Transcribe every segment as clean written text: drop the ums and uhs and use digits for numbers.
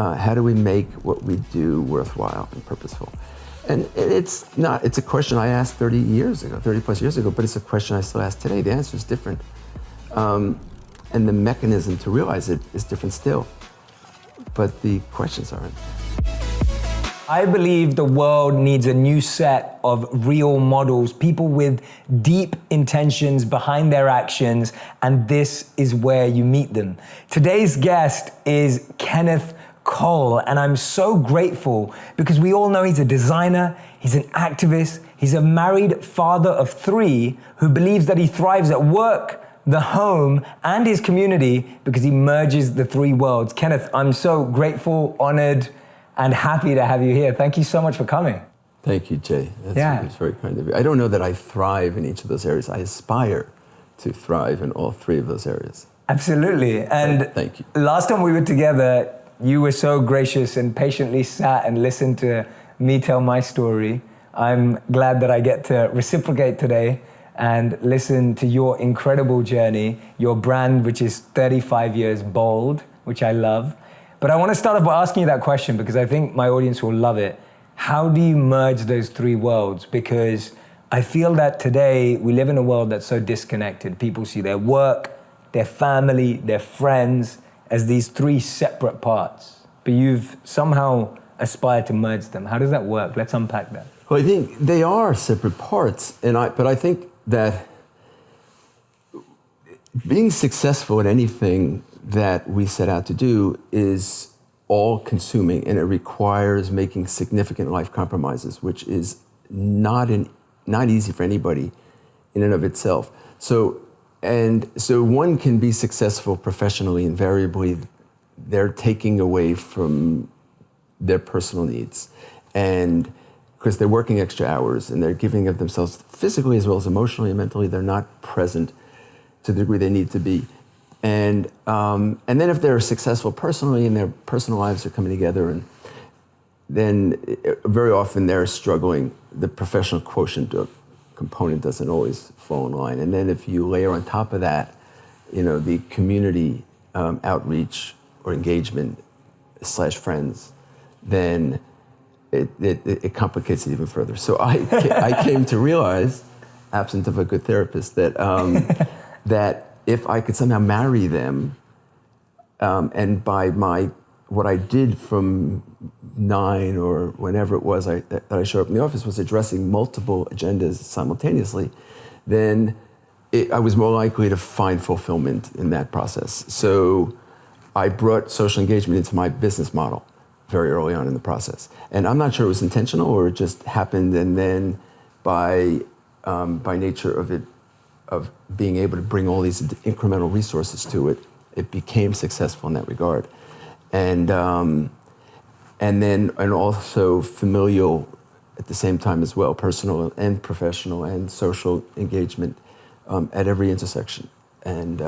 How do we make what we do worthwhile and purposeful? And it's a question I asked 30 plus years ago, but it's a question I still ask today. The answer is different. And the mechanism to realize it is different still, but the questions aren't. I believe the world needs a new set of real models, people with deep intentions behind their actions, and this is where you meet them. Today's guest is Kenneth Cole, and I'm so grateful because we all know he's a designer, he's an activist, he's a married father of 3 who believes that he thrives at work, the home, and his community because he merges the 3 worlds. Kenneth, I'm so grateful, honored, and happy to have you here. Thank you so much for coming. Thank you, Jay. That's very kind of you. I don't know that I thrive in each of those areas. I aspire to thrive in all 3 of those areas. Absolutely. And thank you. Last time we were together, you were so gracious and patiently sat and listened to me tell my story. I'm glad that I get to reciprocate today and listen to your incredible journey, your brand, which is 35 years bold, which I love. But I want to start off by asking you that question because I think my audience will love it. How do you merge those 3 worlds? Because I feel that today we live in a world that's so disconnected. People see their work, their family, their friends as these 3 separate parts. But you've somehow aspired to merge them. How does that work? Let's unpack that. Well, I think they are separate parts, but I think that being successful at anything that we set out to do is all-consuming, and it requires making significant life compromises, which is not easy for anybody in and of itself. So one can be successful professionally. Invariably, they're taking away from their personal needs, and because they're working extra hours and they're giving of themselves physically as well as emotionally and mentally, they're not present to the degree they need to be. And then if they're successful personally and their personal lives are coming together, and then very often they're struggling. The professional quotient component doesn't always fall in line. And then if you layer on top of that, the community outreach or engagement / friends, then it complicates it even further. So I came to realize, absent of a good therapist, that that if I could somehow marry them, and by what I did from 9 or whenever it was that I showed up in the office was addressing multiple agendas simultaneously, then I was more likely to find fulfillment in that process. So I brought social engagement into my business model very early on in the process. And I'm not sure it was intentional or it just happened, and then by nature of being able to bring all these incremental resources to it, it became successful in that regard. And also familial at the same time as well, personal and professional and social engagement at every intersection. And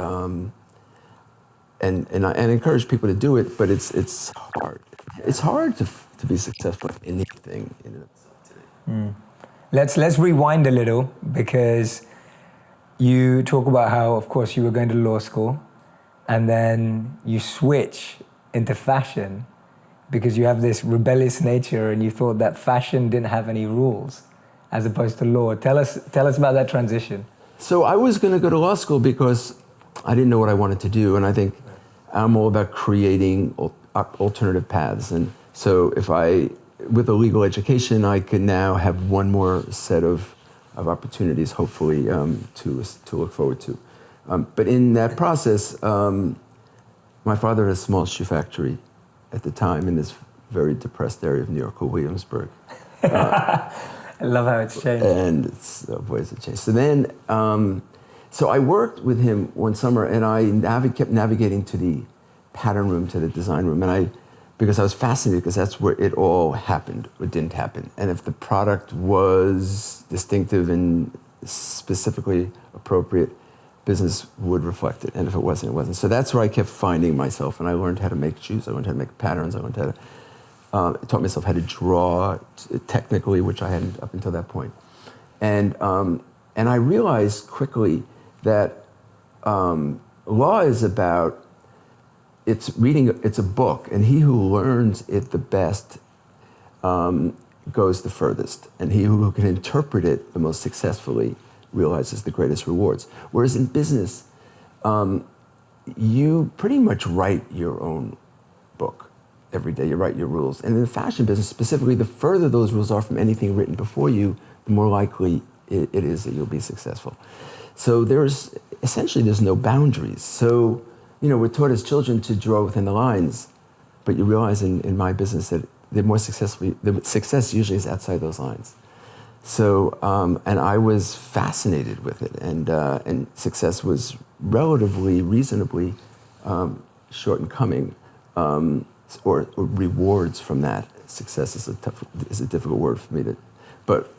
I encourage people to do it, but it's hard. It's hard to be successful in anything in itself today. Let's rewind a little, because you talk about how, of course, you were going to law school and then you switch into fashion because you have this rebellious nature and you thought that fashion didn't have any rules as opposed to law. Tell us about that transition. So I was going to go to law school because I didn't know what I wanted to do, and I think I'm all about creating alternative paths. And so with a legal education, I could now have one more set of opportunities, hopefully, to look forward to. But in that process, my father had a small shoe factory at the time in this very depressed area of New York called Williamsburg. I love how it's changed. And boy, has it changed. So then, so I worked with him one summer, and I kept navigating to the pattern room, to the design room, because I was fascinated, because that's where it all happened or didn't happen. And if the product was distinctive and specifically appropriate, business would reflect it. And if it wasn't, it wasn't. So that's where I kept finding myself. And I learned how to make shoes. I learned how to make patterns. I learned how to, taught myself how to draw technically, which I hadn't up until that point. And I realized quickly that law is about it's a book, and he who learns it the best goes the furthest, and he who can interpret it the most successfully realizes the greatest rewards. Whereas in business, you pretty much write your own book every day. You write your rules. And in the fashion business specifically, the further those rules are from anything written before you, the more likely it is that you'll be successful. So there's no boundaries. So, we're taught as children to draw within the lines, but you realize in my business that the success usually is outside those lines. So, and I was fascinated with it, and success was relatively, reasonably short in coming, or rewards from that. Success is a difficult word for me to, but.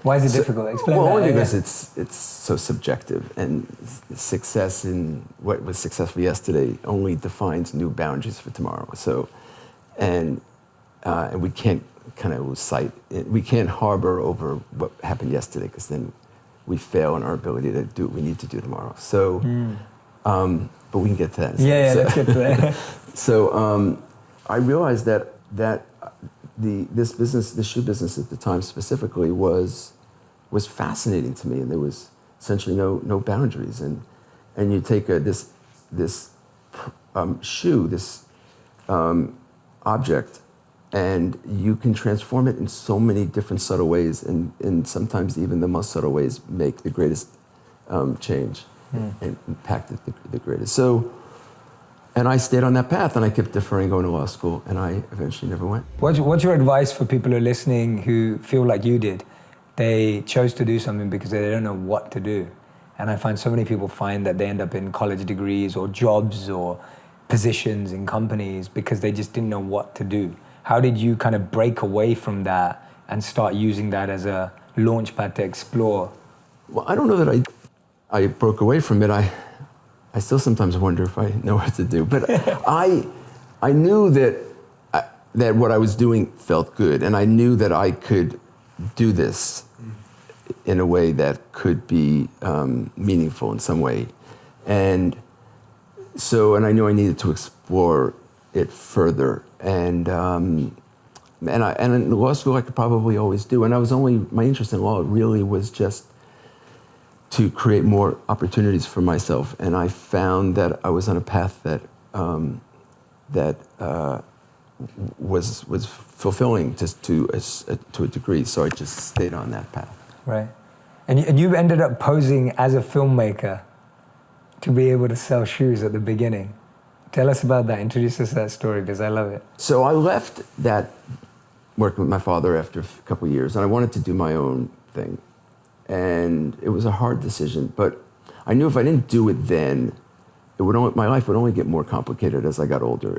Why is it difficult? Explain that. Well, only because it's so subjective, and success in what was successful yesterday only defines new boundaries for tomorrow. So, and we can't kind of lose sight. We can't harbor over what happened yesterday, because then we fail in our ability to do what we need to do tomorrow. So, but we can get to that. Let's get to that. So, I realized that the shoe business at the time specifically was fascinating to me, and there was essentially no boundaries. And you take this shoe, this object, and you can transform it in so many different subtle ways, and sometimes even the most subtle ways make the greatest change and impact the greatest. So. And I stayed on that path, and I kept deferring going to law school, and I eventually never went. What's your advice for people who are listening who feel like you did? They chose to do something because they don't know what to do. And I find so many people find that they end up in college degrees or jobs or positions in companies because they just didn't know what to do. How did you kind of break away from that and start using that as a launch pad to explore? Well, I don't know that I broke away from it. I still sometimes wonder if I know what to do, but I knew that what I was doing felt good, and I knew that I could do this in a way that could be meaningful in some way, and I knew I needed to explore it further, and in law school I could probably always do, and my interest in law really was just to create more opportunities for myself, and I found that I was on a path that was fulfilling just to a degree. So I just stayed on that path. Right, and you ended up posing as a filmmaker to be able to sell shoes at the beginning. Tell us about that. Introduce us to that story, because I love it. So I left that working with my father after a couple of years, and I wanted to do my own thing. And it was a hard decision, but I knew if I didn't do it then, my life would only get more complicated as I got older.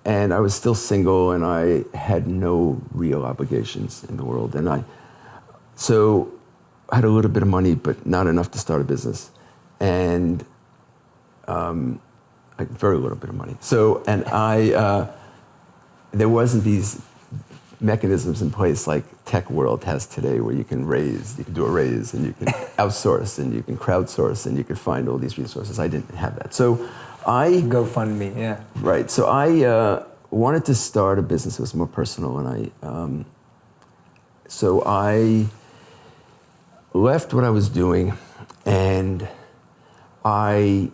And I was still single, and I had no real obligations in the world. So I had a little bit of money, but not enough to start a business, and very little bit of money. So, there wasn't these mechanisms in place like tech world has today, where you can do a raise, and you can outsource, and you can crowdsource, and you can find all these resources. I didn't have that. So GoFundMe, yeah. Right. So I wanted to start a business that was more personal, and so I left what I was doing, and I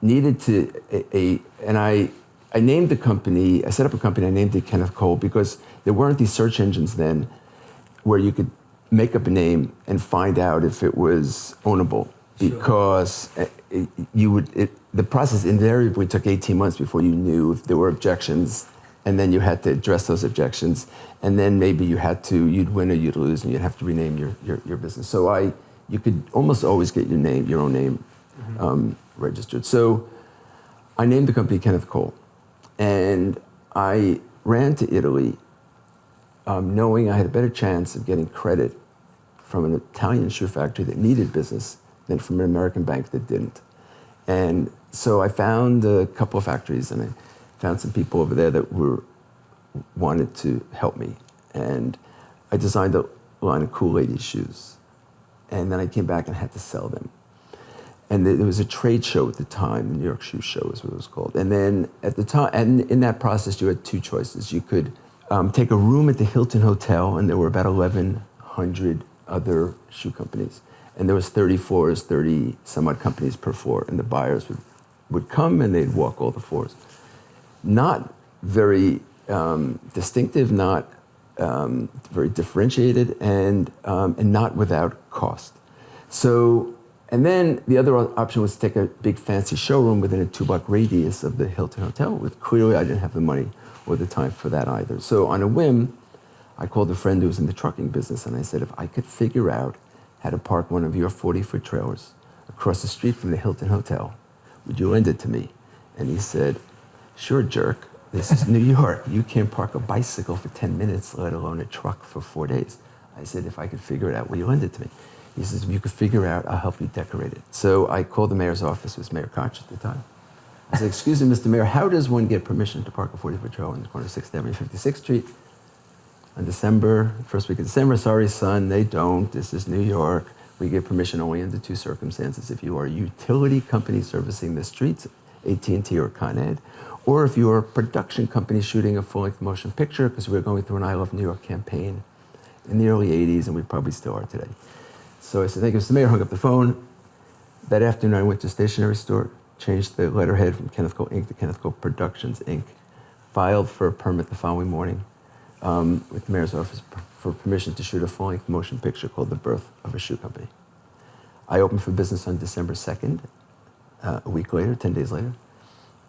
needed to, I named the company, I set up a company, I named it Kenneth Cole, because there weren't these search engines then where you could make up a name and find out if it was ownable. Sure. Because the process invariably took 18 months before you knew if there were objections, and then you had to address those objections, and then maybe you'd win or you'd lose, and you'd have to rename your business. So you could almost always get your own name registered. So I named the company Kenneth Cole. And I ran to Italy knowing I had a better chance of getting credit from an Italian shoe factory that needed business than from an American bank that didn't. And so I found a couple of factories, and I found some people over there that wanted to help me. And I designed a line of cool ladies' shoes. And then I came back and had to sell them. And there was a trade show at the time, the New York Shoe Show is what it was called. And then at the time, and in that process, you had two choices. You could take a room at the Hilton Hotel, and there were about 1,100 other shoe companies. And there was 30 floors, 30 some odd companies per floor, and the buyers would come and they'd walk all the floors. Not very distinctive, not very differentiated, and not without cost. So, and then the other option was to take a big fancy showroom within a 2-block radius of the Hilton Hotel. Clearly, I didn't have the money or the time for that either. So on a whim, I called a friend who was in the trucking business, and I said, if I could figure out how to park one of your 40-foot trailers across the street from the Hilton Hotel, would you lend it to me? And he said, sure, jerk. This is New York. You can't park a bicycle for 10 minutes, let alone a truck for 4 days. I said, if I could figure it out, will you lend it to me? He says, if you could figure out, I'll help you decorate it. So I called the mayor's office, it was Mayor Koch at the time. I said, excuse me, Mr. Mayor, how does one get permission to park a 40-foot trailer on the corner of 6th Avenue, 56th Street? On December, first week of December, sorry, son, they don't. This is New York. We give permission only under two circumstances. If you are a utility company servicing the streets, AT&T or Con Ed, or if you are a production company shooting a full-length motion picture, because we were going through an I Love New York campaign in the early 80s, and we probably still are today. So I said, thank you, Mr. Mayor, hung up the phone. That afternoon, I went to a stationery store, changed the letterhead from Kenneth Cole Inc. to Kenneth Cole Productions Inc., filed for a permit the following morning with the mayor's office for permission to shoot a full-length motion picture called The Birth of a Shoe Company. I opened for business on December 2nd, a week later, 10 days later.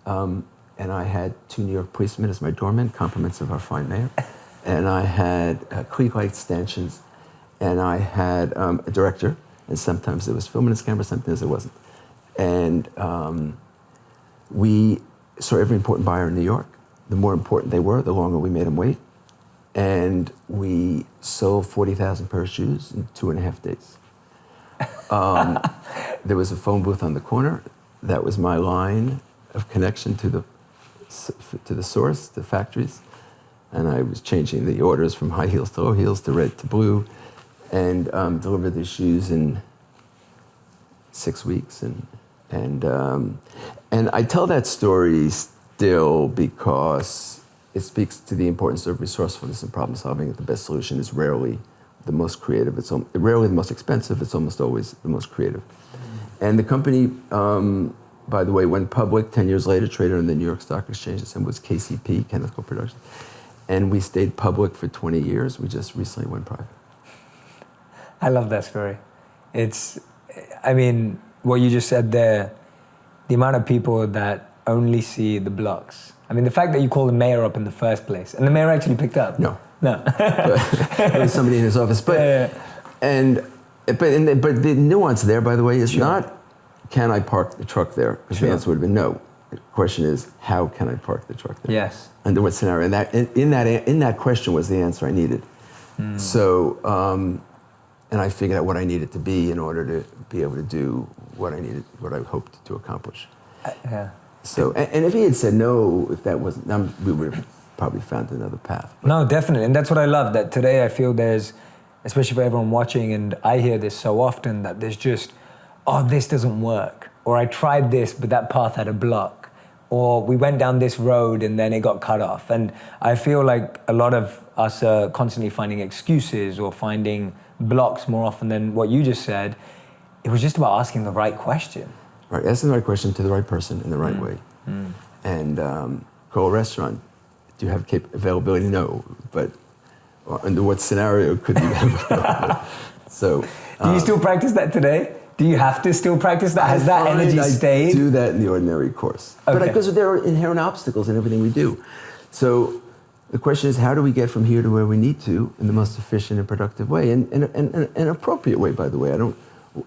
And I had 2 New York policemen as my doormen, compliments of our fine mayor. And I had Klieg light stanchions, and I had a director, and sometimes it was film in his camera, sometimes it wasn't. And we saw every important buyer in New York. The more important they were, the longer we made them wait. And we sold 40,000 pairs of shoes in 2.5 days. There was a phone booth on the corner. That was my line of connection to the source, the factories. And I was changing the orders from high heels to low heels to red to blue, and delivered the shoes in 6 weeks. And I tell that story still because it speaks to the importance of resourcefulness and problem solving. The best solution is rarely the most creative. It's rarely the most expensive. It's almost always the most creative. And the company, by the way, went public 10 years later, traded on the New York Stock Exchange. It was KCP, Kenneth Cole Productions. And we stayed public for 20 years. We just recently went private. I love that story. I mean, what you just said there, the amount of people that only see the blocks. I mean, the fact that you called the mayor up in the first place, and the mayor actually picked up. No. There was somebody in his office. But the nuance there, by the way, is not, can I park the truck there? Because the answer would have been no. The question is, how can I park the truck there? Yes. Under what scenario? And in that question was the answer I needed. So, and I figured out what I needed to be in order to be able to do what I hoped to accomplish. So, and if he had said no, if that wasn't, we would have probably found another path. But. No, definitely. And that's what I love, that today I feel there's, especially for everyone watching, and I hear this so often, that there's just, oh, this doesn't work. Or I tried this, but that path had a block. Or we went down this road and then it got cut off. And I feel like a lot of us are constantly finding excuses or finding blocks more often than what you just said. It was just about asking the right question. Right, asking the right question to the right person in the right way. And call a restaurant. Do you have availability? No, but under what scenario could you have availability? So, do you still practice that today? Do you have to still practice that? Has that energy stayed? I do that in the ordinary course. Okay. But because there are inherent obstacles in everything we do. So the question is, how do we get from here to where we need to in the most efficient and productive way? And an appropriate way, by the way.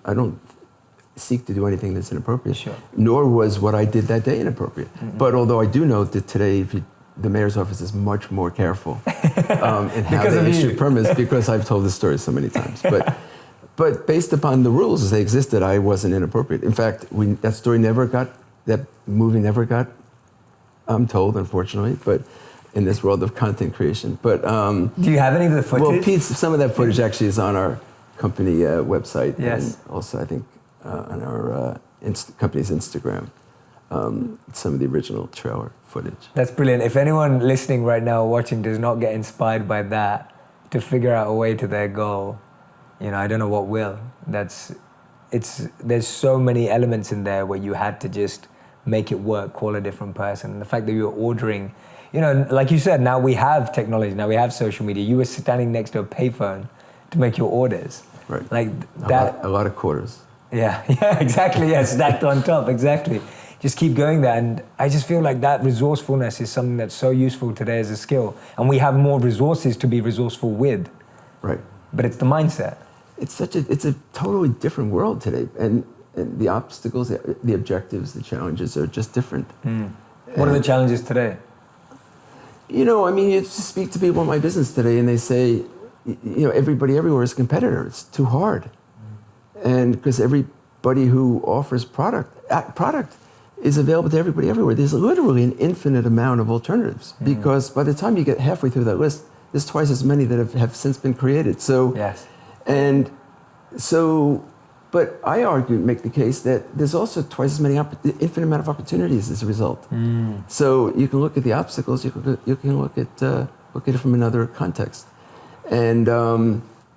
I don't seek to do anything that's inappropriate. Sure. Nor was what I did that day inappropriate. But although I do note that today, the mayor's office is much more careful in how they issue permits, because I've told this story so many times. But based upon the rules as they existed, I wasn't inappropriate. In fact, that movie never got told, unfortunately, but in this world of content creation. But do you have any of the footage? Well, some of that footage actually is on our company website. Yes. And also, I think, on our company's Instagram, some of the original trailer footage. That's brilliant. If anyone listening right now, watching, does not get inspired by that to figure out a way to their goal, I don't know what will. There's so many elements in there where you had to just make it work, call a different person. And the fact that you were ordering, like you said, now we have technology, now we have social media. You were standing next to a payphone to make your orders. Right. Like that. A lot of quarters. Yeah, exactly. Yeah, stacked on top, exactly. Just keep going there. And I just feel like that resourcefulness is something that's so useful today as a skill. And we have more resources to be resourceful with. Right. But it's the mindset. It's a totally different world today. And the obstacles, the objectives, the challenges are just different. What are the challenges today? You speak to people in my business today and they say, everybody everywhere is a competitor. It's too hard. And because everybody who offers product is available to everybody everywhere. There's literally an infinite amount of alternatives because by the time you get halfway through that list, there's twice as many that have since been created. So, yes. And so, but I make the case that there's also twice as many, infinite amount of opportunities as a result. So you can look at the obstacles, you can look at it from another context. And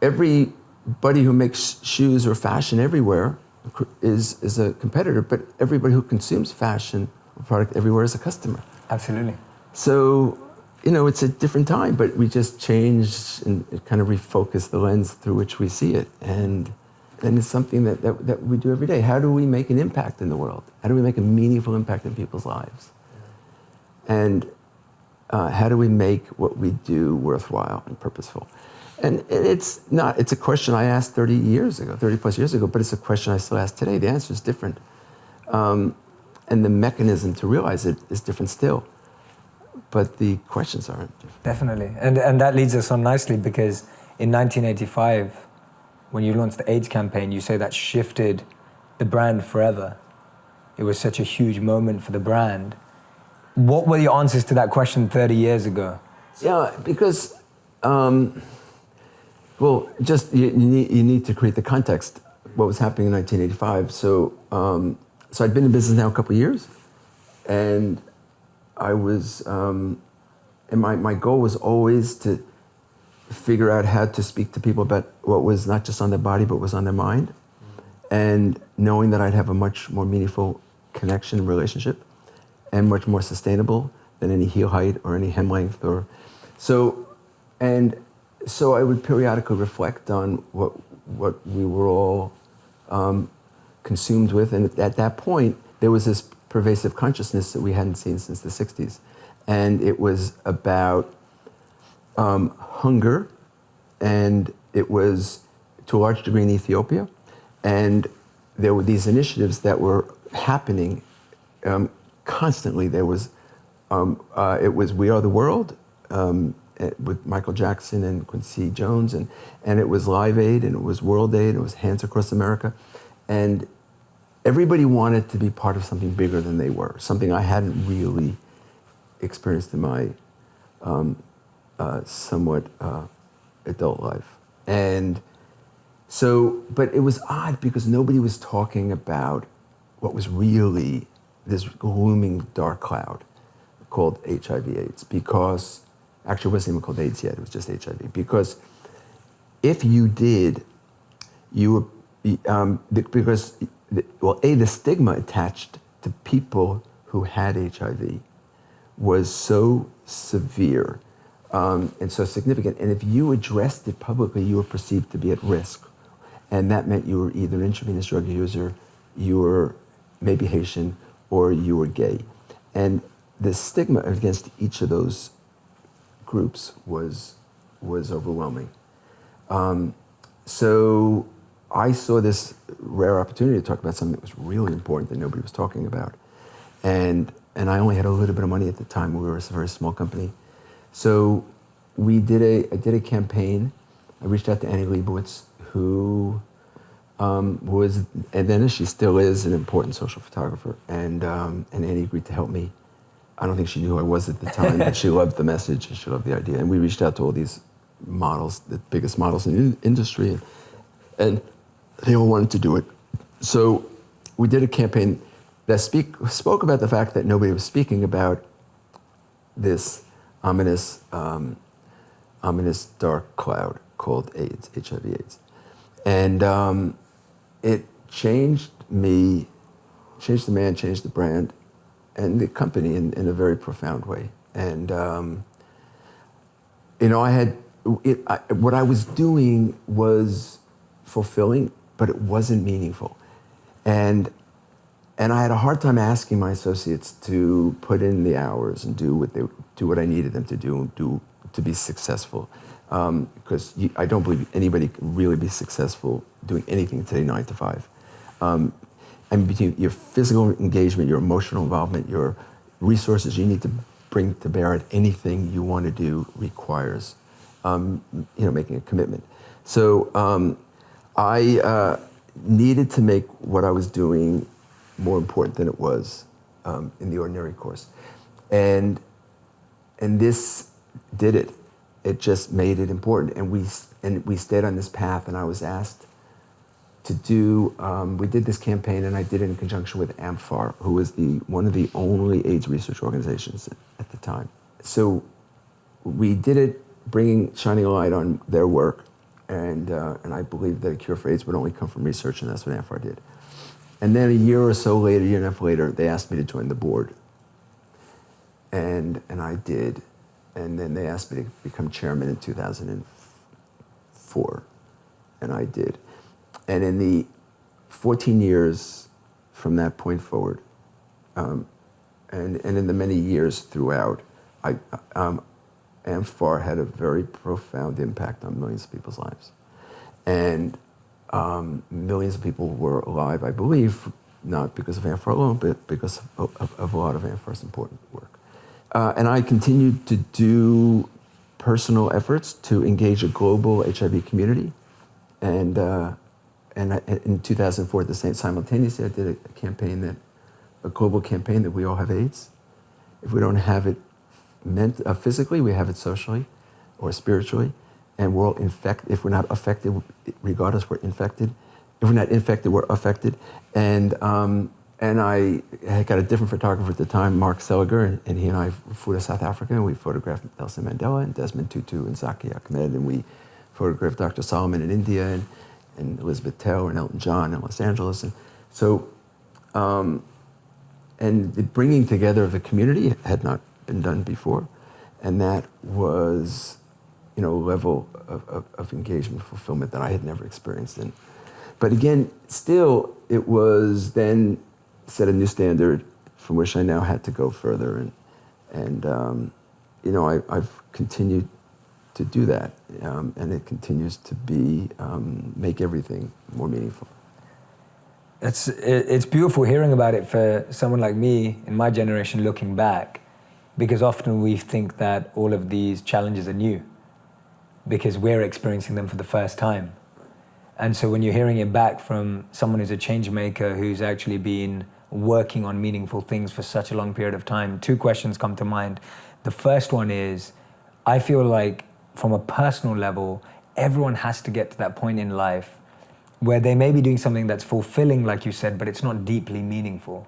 everybody who makes shoes or fashion everywhere is a competitor, but everybody who consumes fashion or product everywhere is a customer. Absolutely. So, it's a different time, but we just changed and kind of refocused the lens through which we see it. And it's something that we do every day. How do we make an impact in the world? How do we make a meaningful impact in people's lives? And how do we make what we do worthwhile and purposeful? And it's a question I asked 30 plus years ago, but it's a question I still ask today. The answer is different. And the mechanism to realize it is different still. But the questions aren't different. Definitely. And that leads us on nicely because in 1985, when you launched the AIDS campaign, you say that shifted the brand forever. It was such a huge moment for the brand. What were your answers to that question 30 years ago? Yeah, because, just you need to create the context, what was happening in 1985. So I'd been in business now a couple of years, and I was, and my goal was always to figure out how to speak to people about what was not just on their body, but was on their mind. And knowing that I'd have a much more meaningful connection and relationship and much more sustainable than any heel height or any hem length so I would periodically reflect on what we were all consumed with. And at that point, there was this pervasive consciousness that we hadn't seen since the 60s. And it was about hunger, and it was to a large degree in Ethiopia. And there were these initiatives that were happening constantly. There was, it was We Are the World with Michael Jackson and Quincy Jones, and it was Live Aid, and it was World Aid, and it was Hands Across America. And everybody wanted to be part of something bigger than they were, something I hadn't really experienced in my somewhat adult life. And so, but it was odd because nobody was talking about what was really this looming dark cloud called HIV/AIDS, because actually it wasn't even called AIDS yet, it was just HIV. Because if you did, you were, the stigma attached to people who had HIV was so severe and so significant. And if you addressed it publicly, you were perceived to be at risk. And that meant you were either an intravenous drug user, you were maybe Haitian, or you were gay. And the stigma against each of those groups was overwhelming. So I saw this rare opportunity to talk about something that was really important that nobody was talking about. And I only had a little bit of money at the time. We were a very small company. So I did a campaign. I reached out to Annie Leibovitz, who was, and then she still is, an important social photographer. And Annie agreed to help me. I don't think she knew who I was at the time, but she loved the message and she loved the idea. And we reached out to all these models, the biggest models in the industry, and they all wanted to do it. So we did a campaign that spoke about the fact that nobody was speaking about this ominous dark cloud called AIDS, HIV/AIDS. And it changed me, changed the man, changed the brand, and the company in a very profound way. And what I was doing was fulfilling, but it wasn't meaningful. And I had a hard time asking my associates to put in the hours and do what I needed them to do to be successful. Because I don't believe anybody can really be successful doing anything today 9 to 5. And between your physical engagement, your emotional involvement, your resources you need to bring to bear at anything you want to do requires, making a commitment. So I needed to make what I was doing more important than it was in the ordinary course, and this did it. It just made it important, and we stayed on this path. And I was asked to do. We did this campaign, and I did it in conjunction with AMFAR, who was one of the only AIDS research organizations at the time. So we did it, shining a light on their work, and I believed that a cure for AIDS would only come from research, and that's what AMFAR did. And then a year or so later, a year and a half later, they asked me to join the board, and I did. And then they asked me to become chairman in 2004, and I did. And in the 14 years from that point forward, and in the many years throughout, AMFAR had a very profound impact on millions of people's lives. And millions of people were alive, I believe, not because of AMFAR alone, but because of a lot of AMFAR's important work. And I continued to do personal efforts to engage a global HIV community. And in 2004, simultaneously, I did a global campaign that we all have AIDS. If we don't have it physically, we have it socially or spiritually. And we're all infected. If we're not affected, regardless, we're infected. If we're not infected, we're affected. And I got a different photographer at the time, Mark Seliger, and he and I flew to South Africa, and we photographed Nelson Mandela and Desmond Tutu and Zaki Ahmed, and we photographed Dr. Solomon in India and Elizabeth Taylor and Elton John in Los Angeles. And so, and the bringing together of the community had not been done before, and that was, a level of engagement, fulfillment that I had never experienced. But again, still, it was then set a new standard from which I now had to go further, and I've continued to do that, and it continues to make everything more meaningful. It's beautiful hearing about it for someone like me in my generation looking back, because often we think that all of these challenges are new because we're experiencing them for the first time. And so when you're hearing it back from someone who's a change maker, who's actually been working on meaningful things for such a long period of time, 2 questions come to mind. The first one is, I feel like from a personal level, everyone has to get to that point in life where they may be doing something that's fulfilling, like you said, but it's not deeply meaningful.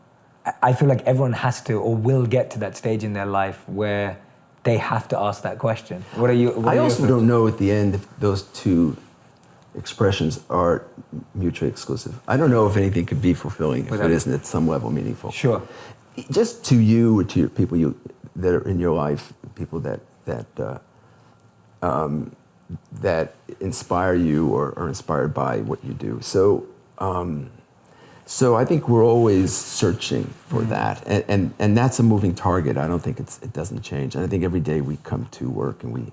I feel like everyone has to or will get to that stage in their life where they have to ask that question. I also don't know at the end if those 2 expressions are mutually exclusive. I don't know if anything could be fulfilling if it isn't at some level meaningful. Sure. Just to you or to your people that are in your life, people that inspire you or are inspired by what you do. So I think we're always searching for that, and that's a moving target. I don't think it doesn't change. And I think every day we come to work and we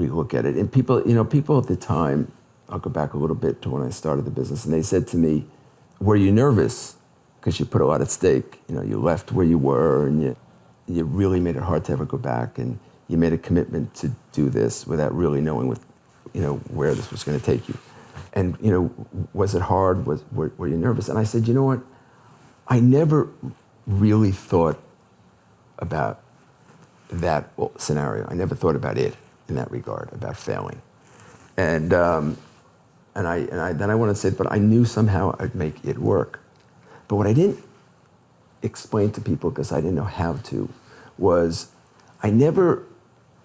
look at it. And people at the time, I'll go back a little bit to when I started the business, and they said to me, "Were you nervous? Because you put a lot at stake. You left where you were, and you really made it hard to ever go back, and you made a commitment to do this without really knowing where this was going to take you. And was it hard? Were you nervous?" And I said, "You know what? I never really thought about that scenario. I never thought about it in that regard, about failing. And then I wanted to say, but I knew somehow I'd make it work. But what I didn't explain to people, because I didn't know how to, was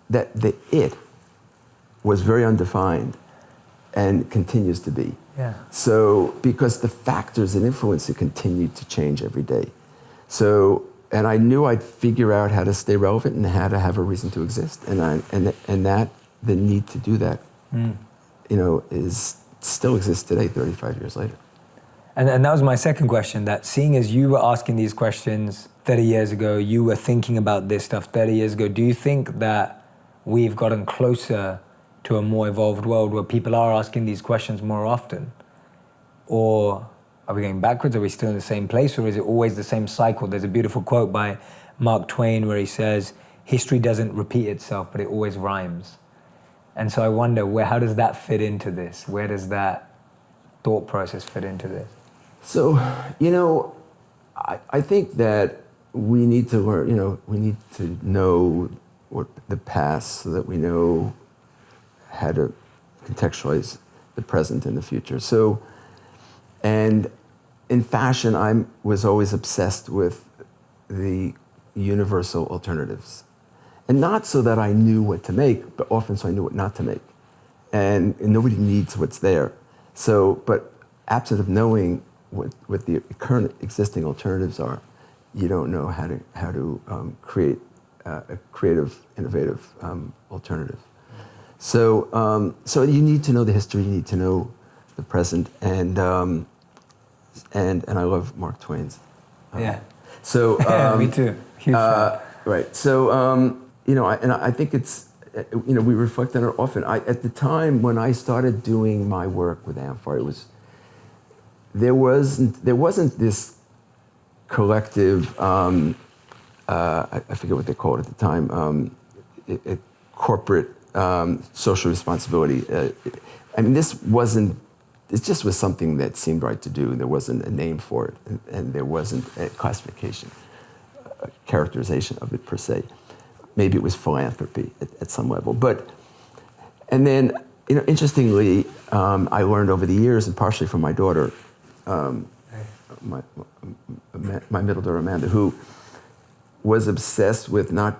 that the it was very undefined and continues to be. Yeah. So, because the factors that influence it continue to change every day. So, and I knew I'd figure out how to stay relevant and how to have a reason to exist. And that, the need to do that, still exists today, 35 years later. And that was my second question, that seeing as you were asking these questions 30 years ago, you were thinking about this stuff 30 years ago, do you think that we've gotten closer to a more evolved world where people are asking these questions more often? Or are we going backwards? Are we still in the same place? Or is it always the same cycle? There's a beautiful quote by Mark Twain where he says, history doesn't repeat itself, but it always rhymes. And so I wonder, how does that fit into this? Where does that thought process fit into this? So, I think that we need to learn, we need to know what the past so that we know how to contextualize the present and the future. So, and in fashion, I was always obsessed with the universal alternatives. And not so that I knew what to make, but often so I knew what not to make. And nobody needs what's there. So, but absent of knowing what the current existing alternatives are, you don't know how to create a creative, innovative alternative. So you need to know the history, you need to know the present, and I love Mark Twain's. Yeah. So me too. Huge fan. Right. So I think it's we reflect on it often. At the time when I started doing my work with Amphar, there wasn't this collective, I forget what they called it at the time, corporate social responsibility. It just was something that seemed right to do. There wasn't a name for it, and there wasn't a classification, a characterization of it per se. Maybe it was philanthropy at some level. And then, interestingly, I learned over the years, and partially from my daughter, my middle daughter Amanda, who was obsessed with not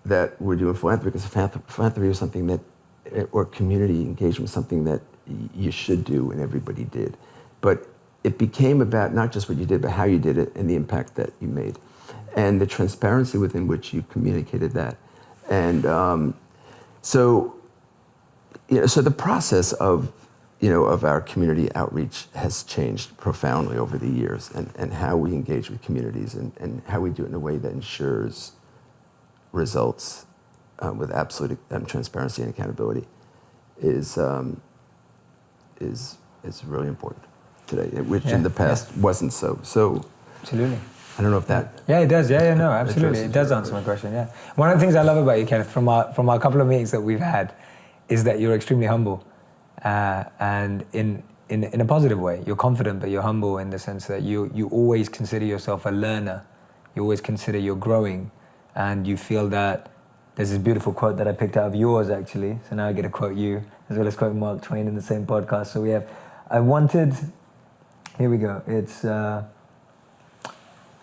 that we're doing philanthropy, because philanthropy was something that, or community engagement was something that you should do and everybody did. But it became about not just what you did, but how you did it and the impact that you made. And the transparency within which you communicated that. And so the process of our community outreach has changed profoundly over the years, and how we engage with communities and how we do it in a way that ensures results with absolute transparency and accountability is really important today, which in the past wasn't so. So absolutely. I don't know if that. Yeah, it does. Yeah, no, absolutely. It does answer my question. Yeah. One of the things I love about you, Kenneth, from our couple of meetings that we've had, is that you're extremely humble, and in a positive way. You're confident, but you're humble in the sense that you always consider yourself a learner. You always consider you're growing, and you feel that. There's this beautiful quote that I picked out of yours, actually. So now I get to quote you, as well as quote Mark Twain in the same podcast. So here we go. It's,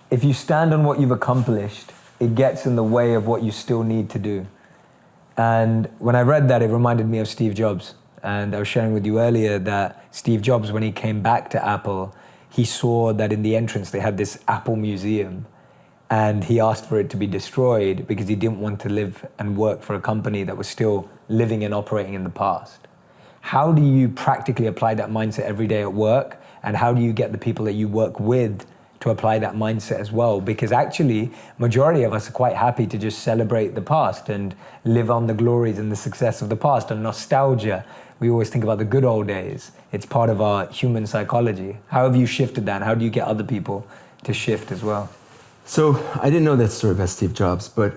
if you stand on what you've accomplished, it gets in the way of what you still need to do. And when I read that, it reminded me of Steve Jobs. And I was sharing with you earlier that Steve Jobs, when he came back to Apple, he saw that in the entrance they had this Apple museum. And he asked for it to be destroyed because he didn't want to live and work for a company that was still living and operating in the past. How do you practically apply that mindset every day at work? And how do you get the people that you work with to apply that mindset as well? Because actually, majority of us are quite happy to just celebrate the past and live on the glories and the success of the past and nostalgia. We always think about the good old days. It's part of our human psychology. How have you shifted that? And how do you get other people to shift as well? So I didn't know that story about Steve Jobs, but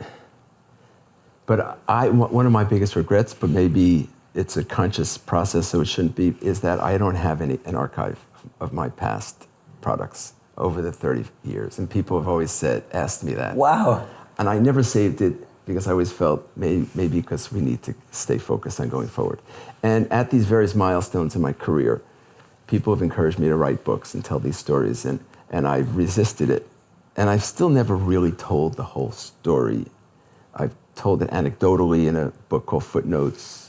one of my biggest regrets, but maybe it's a conscious process, so it shouldn't be, is that I don't have an archive of my past products over the 30 years. And people have always asked me that. Wow. And I never saved it because I always felt maybe because we need to stay focused on going forward. And at these various milestones in my career, people have encouraged me to write books and tell these stories, and I've resisted it. And I've still never really told the whole story. I've told it anecdotally in a book called Footnotes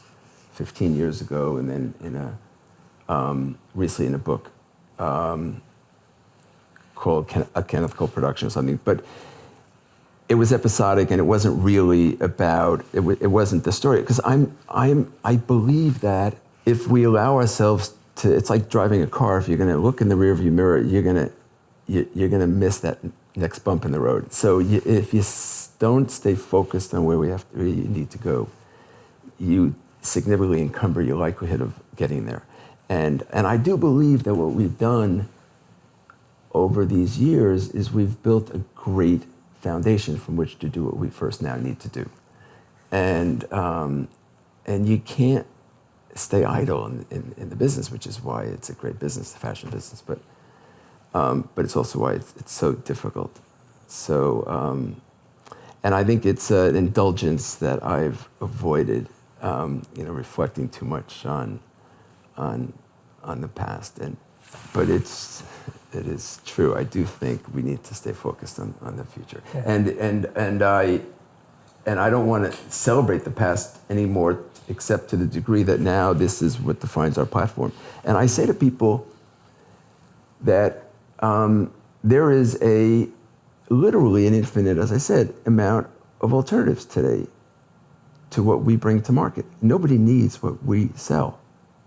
15 years ago, and then in recently in a book called A Kenneth Cole Production or something. But it was episodic, and it wasn't really about, it wasn't the story. Because I believe that if we allow ourselves to, it's like driving a car. If you're going to look in the rearview mirror, you're going to miss that next bump in the road. So if you don't stay focused on where you need to go, you significantly encumber your likelihood of getting there. And I do believe that what we've done over these years is we've built a great foundation from which to do what we first now need to do. And you can't stay idle in the business, which is why it's a great business, the fashion business, but it's also why it's so difficult. So, and I think it's an indulgence that I've avoided, reflecting too much on the past. But it is true. I do think we need to stay focused on the future. Yeah. And I don't want to celebrate the past anymore, except to the degree that now this is what defines our platform. And I say to people that there is literally an infinite, as I said, amount of alternatives today to what we bring to market. Nobody needs what we sell,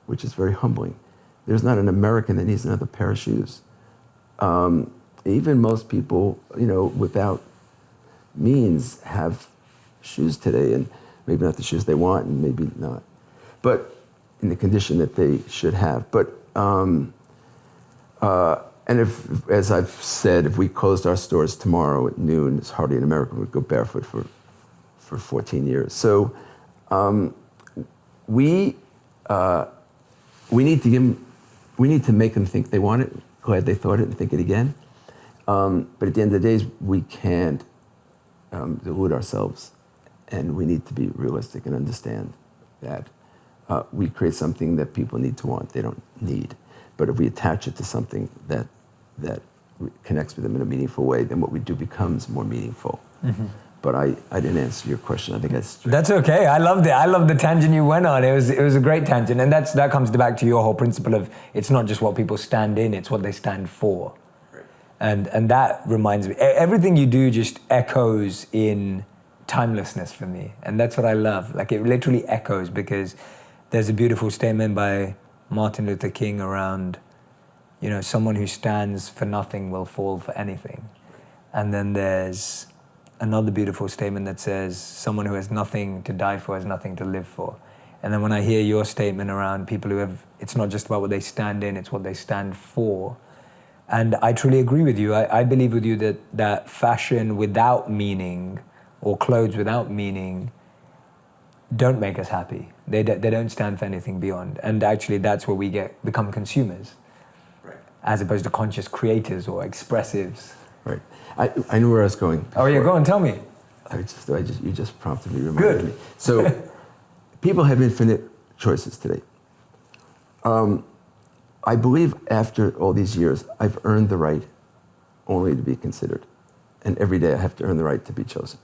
which is very humbling. There's not an American that needs another pair of shoes. Even most people, without means have shoes today, and maybe not the shoes they want, and maybe not, but in the condition that they should have. But and if, as I've said, if we closed our stores tomorrow at noon, it's hardly an American would go barefoot for 14 years. So we need to make them think they want it. Glad they thought it and think it again. But at the end of the day, we can't delude ourselves, and we need to be realistic and understand that we create something that people need to want, they don't need. But if we attach it to something that connects with them in a meaningful way, then what we do becomes more meaningful. Mm-hmm. But I didn't answer your question. I think That's okay. I loved it. I loved the tangent you went on. It was a great tangent, and that comes back to your whole principle of it's not just what people stand in; it's what they stand for. Right. And that reminds me, everything you do just echoes in timelessness for me, and that's what I love. Like it literally echoes, because there's a beautiful statement by Martin Luther King around, someone who stands for nothing will fall for anything, and then there's another beautiful statement that says someone who has nothing to die for has nothing to live for. And then when I hear your statement around people who have, it's not just about what they stand in, it's what they stand for. And I truly agree with you. I believe with you that fashion without meaning or clothes without meaning don't make us happy. They don't stand for anything beyond. And actually that's where we become consumers, right, as opposed to conscious creators or expressives. Right. I knew where I was going before. Oh yeah, go on, tell me. You just prompted me, reminded me. So people have infinite choices today. I believe after all these years, I've earned the right only to be considered. And every day I have to earn the right to be chosen.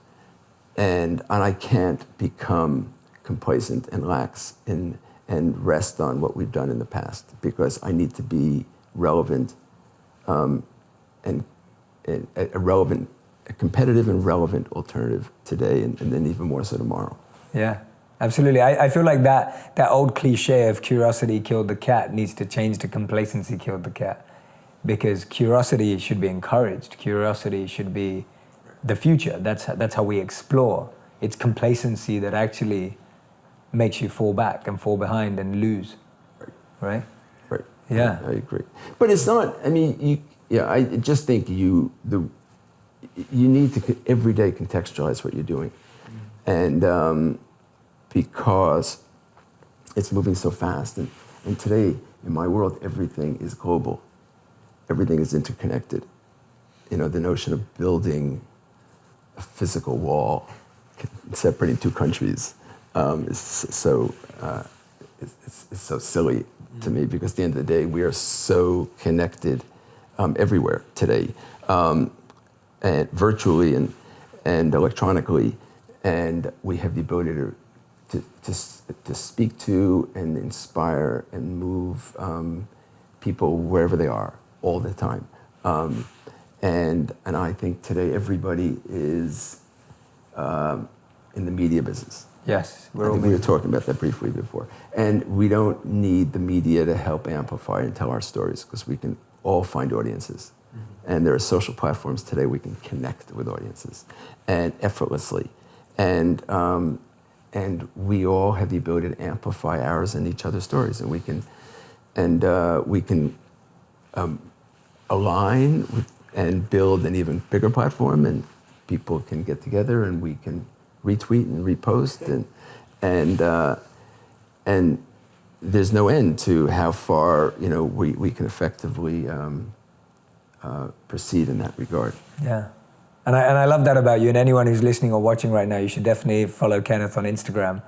And I can't become complacent and lax and rest on what we've done in the past, because I need to be relevant and a competitive and relevant alternative today, and then even more so tomorrow. Yeah, absolutely. I feel like that old cliche of curiosity killed the cat needs to change to complacency killed the cat, because curiosity should be encouraged. Curiosity should be the future. That's how we explore. It's complacency that actually makes you fall back and fall behind and lose. Right? Right. Yeah. I agree. But it's not, I just think you need to every day contextualize what you're doing. And because it's moving so fast, and today in my world, everything is global. Everything is interconnected. The notion of building a physical wall separating two countries is so silly to me, because at the end of the day, we are so connected everywhere today, and virtually and electronically, and we have the ability to speak to and inspire and move people wherever they are all the time. And I think today everybody is in the media business. Yes, I think we were talking about that briefly before. And we don't need the media to help amplify and tell our stories, because we can all find audiences. Mm-hmm. And there are social platforms today we can connect with audiences, and effortlessly. And we all have the ability to amplify ours and each other's stories, and we can align with and build an even bigger platform, and people can get together and we can retweet and repost, and there's no end to how far we can effectively proceed in that regard. Yeah, and I love that about you. And anyone who's listening or watching right now, you should definitely follow Kenneth on Instagram,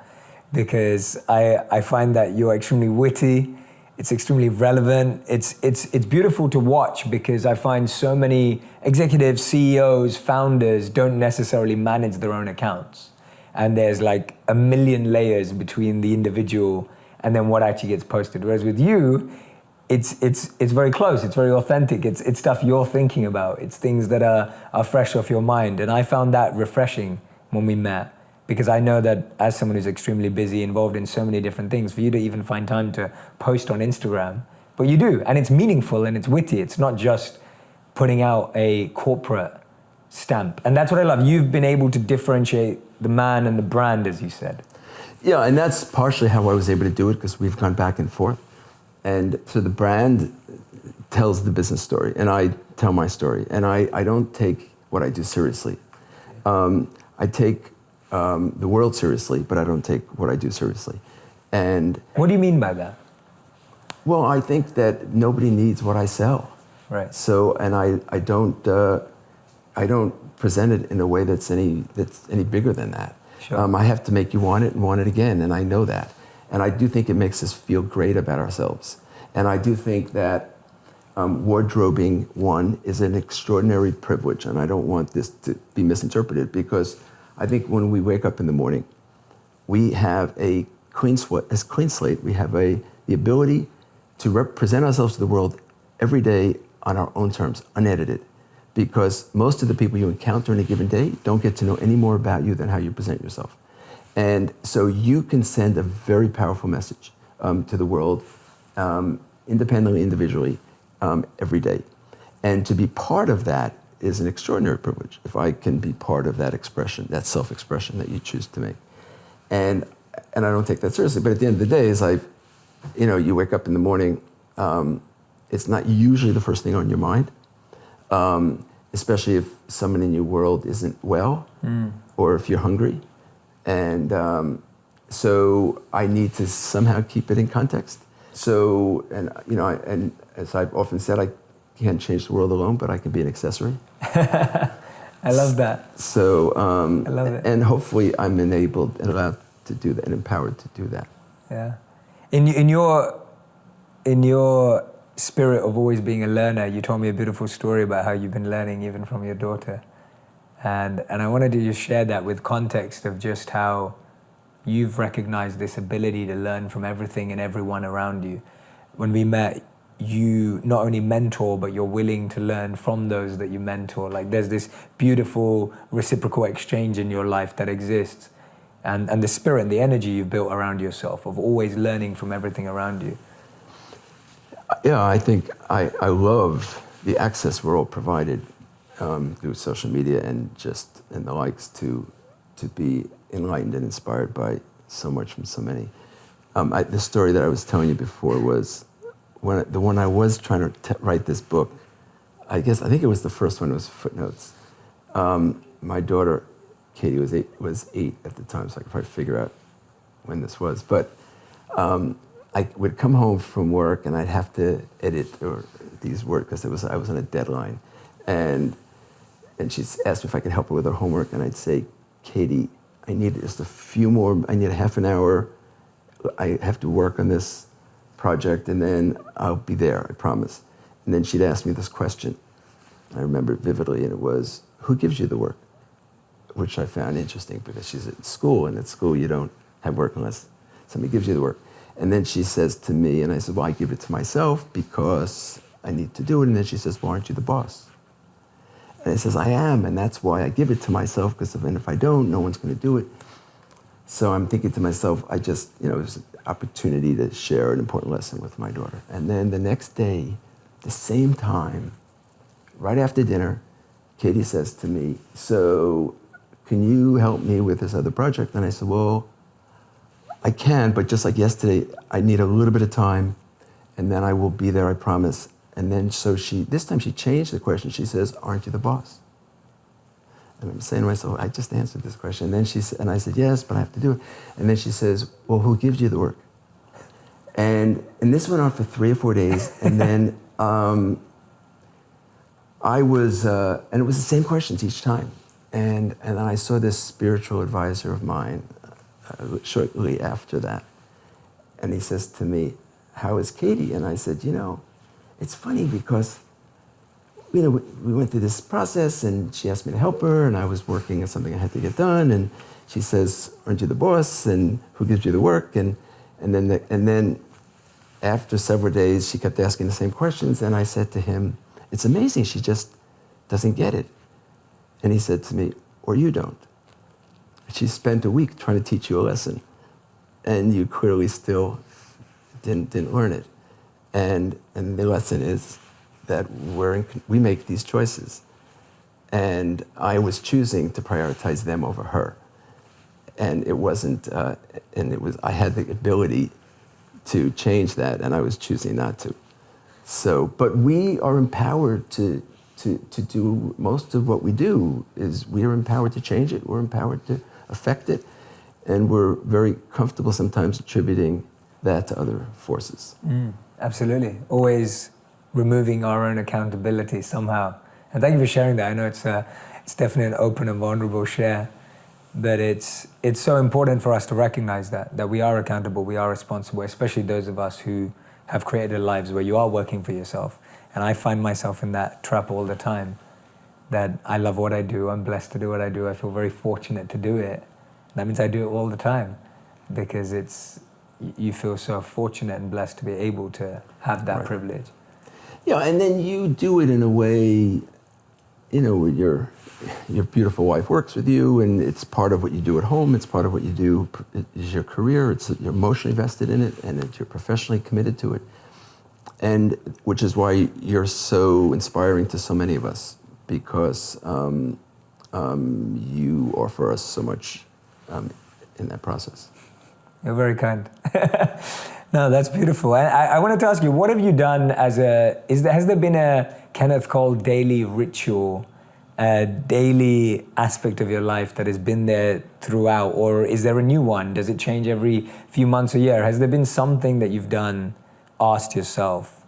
because I find that you're extremely witty. It's extremely relevant. It's beautiful to watch, because I find so many executives, CEOs, founders don't necessarily manage their own accounts. And there's like a million layers between the individual and then what actually gets posted. Whereas with you, it's very close, it's very authentic, it's stuff you're thinking about, it's things that are fresh off your mind. And I found that refreshing when we met, because I know that as someone who's extremely busy, involved in so many different things, for you to even find time to post on Instagram, but you do, and it's meaningful and it's witty. It's not just putting out a corporate stamp. And that's what I love. You've been able to differentiate the man and the brand, as you said. Yeah, and that's partially how I was able to do it, because we've gone back and forth. And so the brand tells the business story, and I tell my story. And I don't take what I do seriously. I take the world seriously, but I don't take what I do seriously. And what do you mean by that? Well, I think that nobody needs what I sell. Right. So, and I don't present it in a way that's any bigger than that. Sure. I have to make you want it and want it again, and I know that. And I do think it makes us feel great about ourselves. And I do think that wardrobing, one, is an extraordinary privilege, and I don't want this to be misinterpreted, because I think when we wake up in the morning, we have a clean slate. We have the ability to represent ourselves to the world every day on our own terms, unedited. Because most of the people you encounter in a given day don't get to know any more about you than how you present yourself. And so you can send a very powerful message to the world, independently, individually, every day. And to be part of that is an extraordinary privilege, if I can be part of that expression, that self-expression that you choose to make. And I don't take that seriously, but at the end of the day, you wake up in the morning, it's not usually the first thing on your mind. Especially if someone in your world isn't well, or if you're hungry. And so I need to somehow keep it in context. So, and as I've often said, I can't change the world alone, but I can be an accessory. I love that. So, I love it. And hopefully I'm enabled and allowed to do that and empowered to do that. Yeah. In your spirit of always being a learner, you told me a beautiful story about how you've been learning even from your daughter. And I wanted to just share that with context of just how you've recognized this ability to learn from everything and everyone around you. When we met, you not only mentor, but you're willing to learn from those that you mentor. Like there's this beautiful reciprocal exchange in your life that exists. And the spirit and the energy you've built around yourself of always learning from everything around you. Yeah, I think I love the access we're all provided through social media and the likes to be enlightened and inspired by so much from so many. The story that I was telling you before was when I was trying to write this book. I think it was the first one. It was footnotes. My daughter Katie was eight at the time, so I could probably figure out when this was. But I would come home from work and I'd have to edit these work because I was on a deadline, and she'd ask me if I could help her with her homework, and I'd say, Katie, I need just a few more. I need a half an hour. I have to work on this project, and then I'll be there, I promise. And then she'd ask me this question. I remember it vividly, and it was, who gives you the work? Which I found interesting because she's at school, and at school you don't have work unless somebody gives you the work. And then she says to me, and I said, well, I give it to myself because I need to do it. And then she says, well, aren't you the boss? And I says, I am, and that's why I give it to myself, because if I don't, no one's going to do it. So I'm thinking to myself, it was an opportunity to share an important lesson with my daughter. And then the next day, the same time, right after dinner, Katie says to me, so can you help me with this other project? And I said, well, I can, but just like yesterday, I need a little bit of time, and then I will be there, I promise. And then this time she changed the question. She says, aren't you the boss? And I'm saying to myself, I just answered this question. And I said, yes, but I have to do it. And then she says, well, who gives you the work? And this went on for 3 or 4 days. And then and it was the same questions each time. And then I saw this spiritual advisor of mine shortly after that. And he says to me, how is Katie? And I said, it's funny because we went through this process, and she asked me to help her, and I was working on something I had to get done, and she says, aren't you the boss, and who gives you the work? And then after several days, she kept asking the same questions, and I said to him, it's amazing, she just doesn't get it. And he said to me, or you don't. She spent a week trying to teach you a lesson, and you clearly still didn't learn it. And the lesson is that we make these choices. And I was choosing to prioritize them over her. And it wasn't, I had the ability to change that, and I was choosing not to. So, but we are empowered to do most of what we do. We are empowered to change it, we're empowered to affect it, and we're very comfortable sometimes attributing that to other forces. Absolutely. Always removing our own accountability somehow. And thank you for sharing that. I know it's definitely an open and vulnerable share, but it's so important for us to recognize that we are accountable, we are responsible, especially those of us who have created lives where you are working for yourself. And I find myself in that trap all the time, that I love what I do, I'm blessed to do what I do, I feel very fortunate to do it. That means I do it all the time, because you feel so fortunate and blessed to be able to have that privilege. Yeah, and then you do it in a way, your beautiful wife works with you, and it's part of what you do at home, it's part of what you do, is your career, you're emotionally vested in it, and you're professionally committed to it. And which is why you're so inspiring to so many of us, because you offer us so much in that process. You're very kind. No, that's beautiful. I wanted to ask you, what have you done has there been a Kenneth Cole daily ritual, a daily aspect of your life that has been there throughout, or is there a new one? Does it change every few months or year? Has there been something that you've done, asked yourself,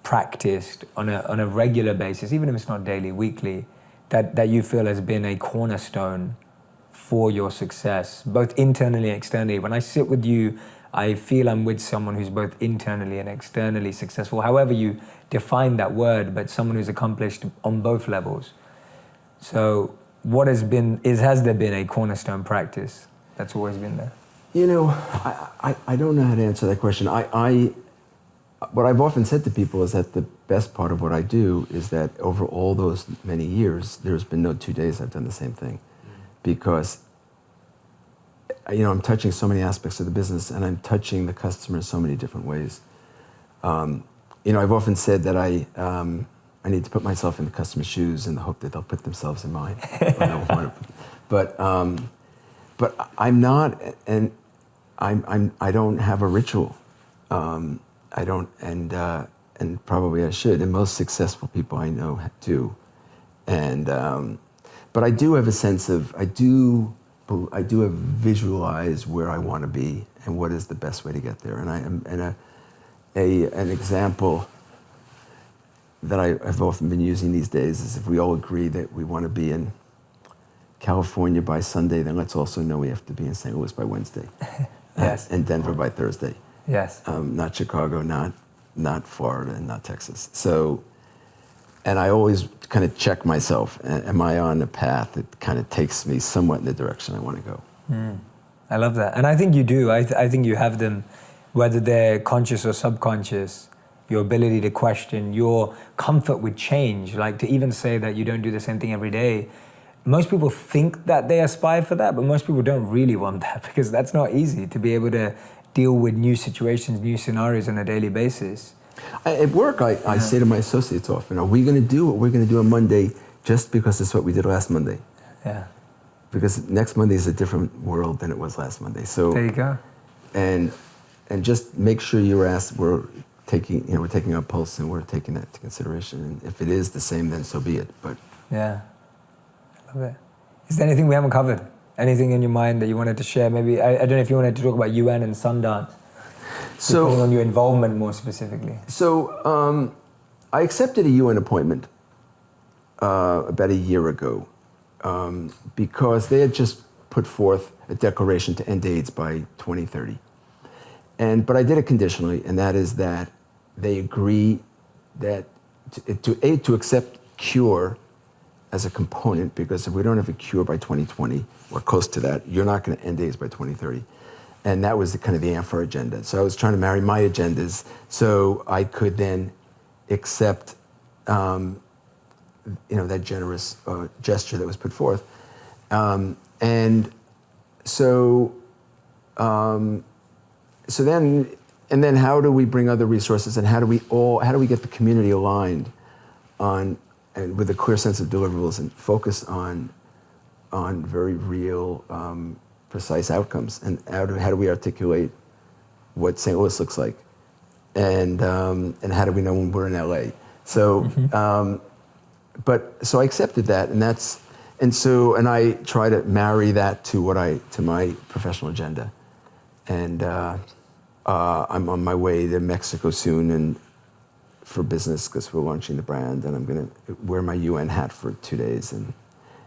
practiced on a regular basis, even if it's not daily, weekly, that you feel has been a cornerstone for your success, both internally and externally? When I sit with you, I feel I'm with someone who's both internally and externally successful, however you define that word, but someone who's accomplished on both levels. So has there been a cornerstone practice that's always been there? I don't know how to answer that question. What I've often said to people is that the best part of what I do is that over all those many years, there's been no 2 days I've done the same thing. Because I'm touching so many aspects of the business, and I'm touching the customer in so many different ways. I've often said that I need to put myself in the customer's shoes in the hope that they'll put themselves in mine. But I'm not, and I don't have a ritual. I don't, and probably I should. And most successful people I know do. And but I do have a sense of I do have visualize where I want to be and what is the best way to get there. And an example that I've often been using these days is, if we all agree that we want to be in California by Sunday, then let's also know we have to be in St. Louis by Wednesday. Yes. And Denver by Thursday. Yes. Not Chicago, not Florida, and not Texas. So, and I always kind of check myself. Am I on the path that kind of takes me somewhat in the direction I want to go? I love that. And I think you do. I think you have them, whether they're conscious or subconscious, your ability to question, your comfort with change, like to even say that you don't do the same thing every day. Most people think that they aspire for that, but most people don't really want that, because that's not easy to be able to deal with new situations, new scenarios on a daily basis. At work, I say to my associates often, are we going to do what we're going to do on Monday just because it's what we did last Monday? Yeah. Because next Monday is a different world than it was last Monday. So there you go. And just make sure we're taking our pulse and we're taking that into consideration. And if it is the same, then so be it. But yeah, I love it. Is there anything we haven't covered? Anything in your mind that you wanted to share? Maybe I don't know if you wanted to talk about UN and Sundance. So, depending on your involvement more specifically. So I accepted a UN appointment about a year ago because they had just put forth a declaration to end AIDS by 2030. But I did it conditionally, and that is that they agree that to accept cure as a component, because if we don't have a cure by 2020 or close to that, you're not going to end AIDS by 2030. And that was kind of the AMFAR agenda. So I was trying to marry my agendas so I could then accept, that generous gesture that was put forth. And then how do we bring other resources, and how do we get the community aligned on, and with a clear sense of deliverables and focus on very real, precise outcomes, and how do we articulate what St. Louis looks like, and how do we know when we're in LA? So, so I accepted that, and I try to marry that to my professional agenda, and I'm on my way to Mexico soon, and for business, because we're launching the brand, and I'm going to wear my UN hat for 2 days, and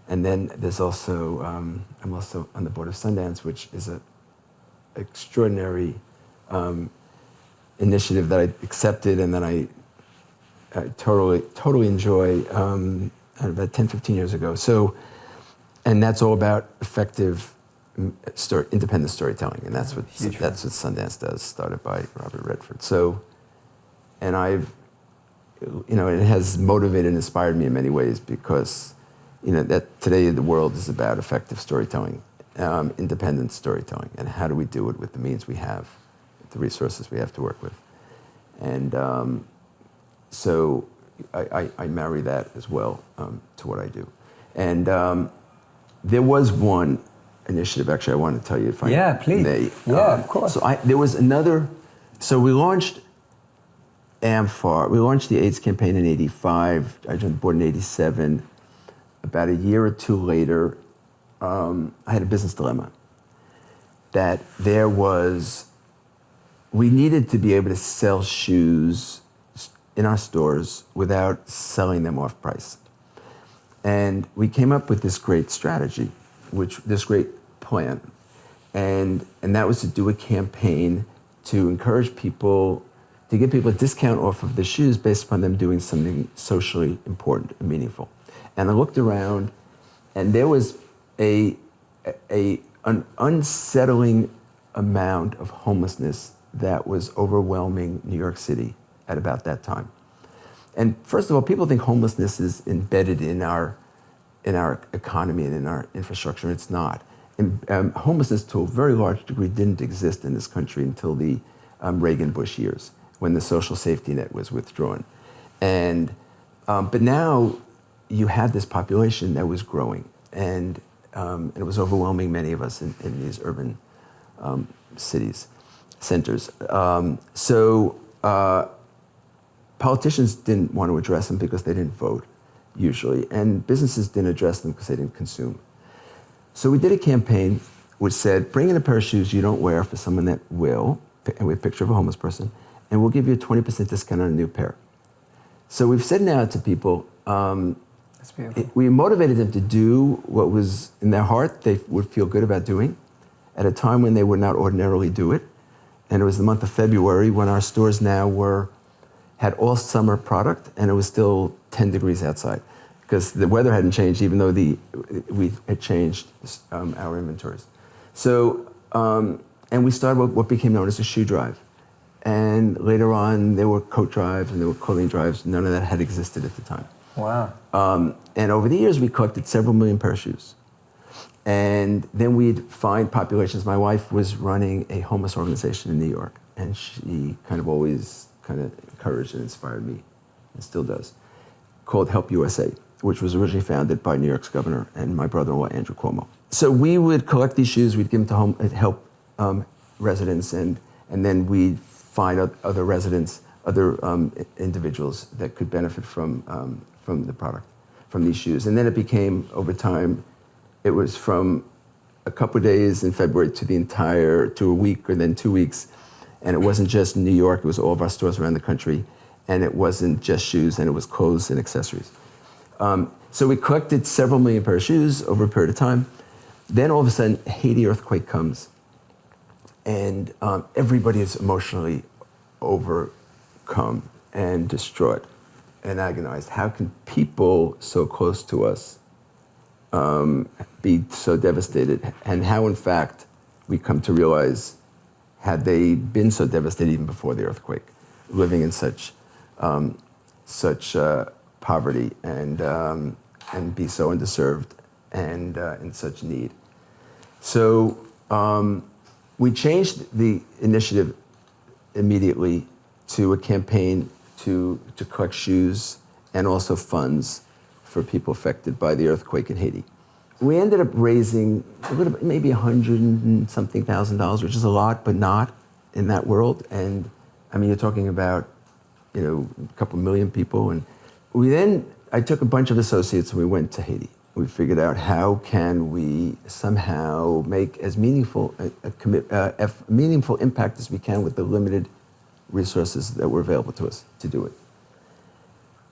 then there's also I'm also on the board of Sundance, which is an extraordinary initiative that I accepted, and then I totally enjoy about 10, 15 years ago. So, and that's all about effective independent storytelling, and that's what Sundance does, started by Robert Redford. So, and it has motivated and inspired me in many ways, because that today the world is about effective storytelling, independent storytelling, and how do we do it with the means we have, the resources we have to work with. And so I marry that as well to what I do. And there was one initiative, actually, I want to tell you if I may. Yeah, please. Of course. So there was another, so we launched AMFAR. We launched the AIDS campaign in 85. I joined the board in 87. About a year or two later, I had a business dilemma. That we needed to be able to sell shoes in our stores without selling them off price. And we came up with this great strategy, this great plan. And that was to do a campaign to encourage people, to give people a discount off of the shoes based upon them doing something socially important and meaningful. And I looked around, and there was an unsettling amount of homelessness that was overwhelming New York City at about that time. And first of all, people think homelessness is embedded in our economy and in our infrastructure. It's not. And, homelessness, to a very large degree, didn't exist in this country until the Reagan-Bush years, when the social safety net was withdrawn. And but now you had this population that was growing, and it was overwhelming many of us in these urban centers. Politicians didn't want to address them because they didn't vote, usually, and businesses didn't address them because they didn't consume. So we did a campaign which said, bring in a pair of shoes you don't wear for someone that will, and we have a picture of a homeless person, and we'll give you a 20% discount on a new pair. So we've said now to people, That's beautiful. We motivated them to do what was in their heart they would feel good about doing at a time when they would not ordinarily do it. And it was the month of February when our stores now had all summer product, and it was still 10 degrees outside because the weather hadn't changed, even though we had changed our inventories. So, and we started what became known as a shoe drive. And later on, there were coat drives and there were clothing drives. None of that had existed at the time. Wow. And over the years, we collected several million pair of shoes. And then we'd find populations. My wife was running a homeless organization in New York, and she kind of always kind of encouraged and inspired me, and still does, called Help USA, which was originally founded by New York's governor and my brother-in-law, Andrew Cuomo. So we would collect these shoes, we'd give them to help residents, and then we'd find other residents, other individuals that could benefit from the product, from these shoes. And then it became, over time, it was from a couple of days in February to a week or then 2 weeks. And it wasn't just New York, it was all of our stores around the country. And it wasn't just shoes, and it was clothes and accessories. So we collected several million pair of shoes over a period of time. Then all of a sudden, Haiti earthquake comes. And everybody is emotionally overcome and distraught and agonized. How can people so close to us be so devastated? And how, in fact, we come to realize, had they been so devastated even before the earthquake, living in such poverty and be so underserved and in such need. So we changed the initiative immediately to a campaign to collect shoes and also funds for people affected by the earthquake in Haiti. We ended up raising a little bit, maybe $100 and something thousand, which is a lot, but not in that world. And I mean, you're talking about, a couple million people. And I took a bunch of associates and we went to Haiti. We figured out how can we somehow make as meaningful a meaningful impact as we can with the limited resources that were available to us to do it.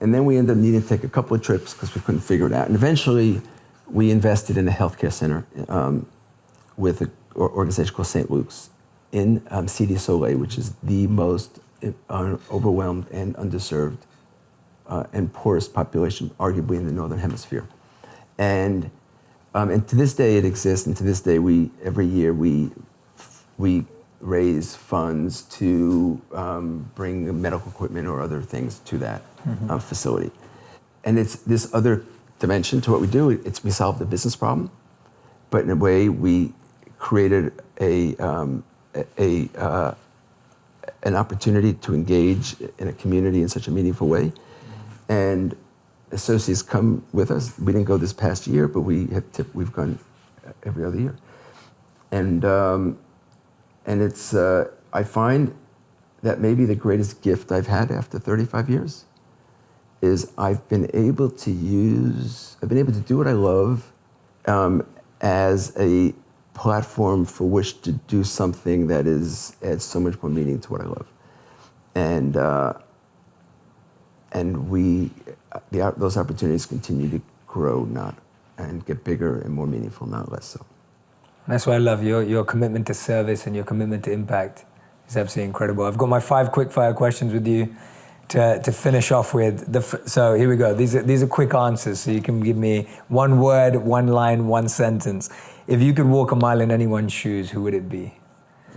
And then we ended up needing to take a couple of trips because we couldn't figure it out. And eventually, we invested in a healthcare center with an organization called St. Luke's in Cité Soleil, which is the most overwhelmed and underserved and poorest population, arguably in the Northern Hemisphere. And to this day it exists, and to this day every year we raise funds to bring medical equipment or other things to that facility. And it's this other dimension to what we do. We solved the business problem, but in a way we created an opportunity to engage in a community in such a meaningful way. And associates come with us. We didn't go this past year, but we've gone every other year. And it's I find that maybe the greatest gift I've had after 35 years is I've been able to do what I love as a platform for which to do something that adds so much more meaning to what I love. And those opportunities continue to grow, and get bigger and more meaningful, not less so. That's why I love your commitment to service and your commitment to impact is absolutely incredible. I've got my 5 quick-fire questions with you to finish off with. So here we go. These are quick answers, so you can give me 1 word, 1 line, 1 sentence. If you could walk a mile in anyone's shoes, who would it be?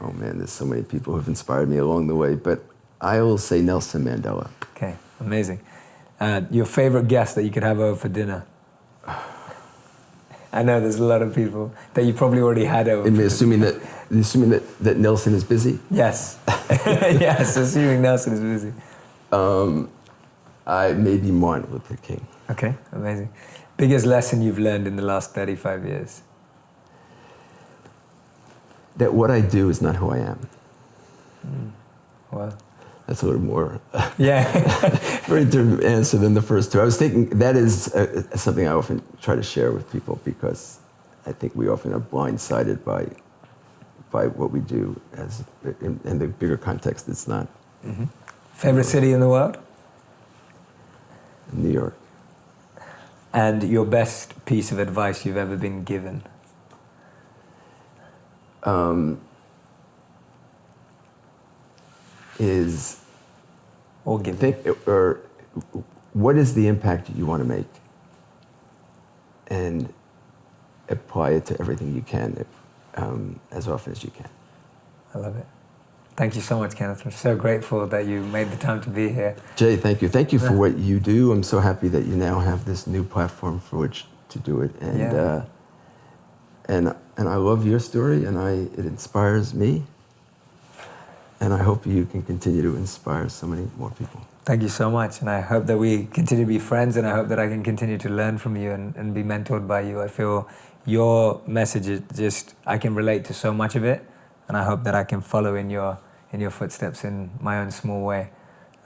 Oh man, there's so many people who have inspired me along the way, but I will say Nelson Mandela. Okay, amazing. Your favorite guest that you could have over for dinner? I know there's a lot of people that you probably already had over. Assuming that Nelson is busy? Yes. Yes, assuming Nelson is busy. Maybe Martin Luther King. Okay, amazing. Biggest lesson you've learned in the last 35 years? That what I do is not who I am. Wow. That's a little more very different answer than the first 2. I was thinking that is something I often try to share with people because I think we often are blindsided by what we do in the bigger context. It's not. Favorite city in the world? New York. And your best piece of advice you've ever been given? is Or give. or what is the impact you want to make, and apply it to everything you can, as often as you can. I love it. Thank you so much, Kenneth. I'm so grateful that you made the time to be here. Jay, thank you. Thank you for what you do. I'm so happy that you now have this new platform for which to do it. And I love your story, and it inspires me. And I hope you can continue to inspire so many more people. Thank you so much. And I hope that we continue to be friends, and I hope that I can continue to learn from you and be mentored by you. I feel your message is just, I can relate to so much of it. And I hope that I can follow in your footsteps in my own small way.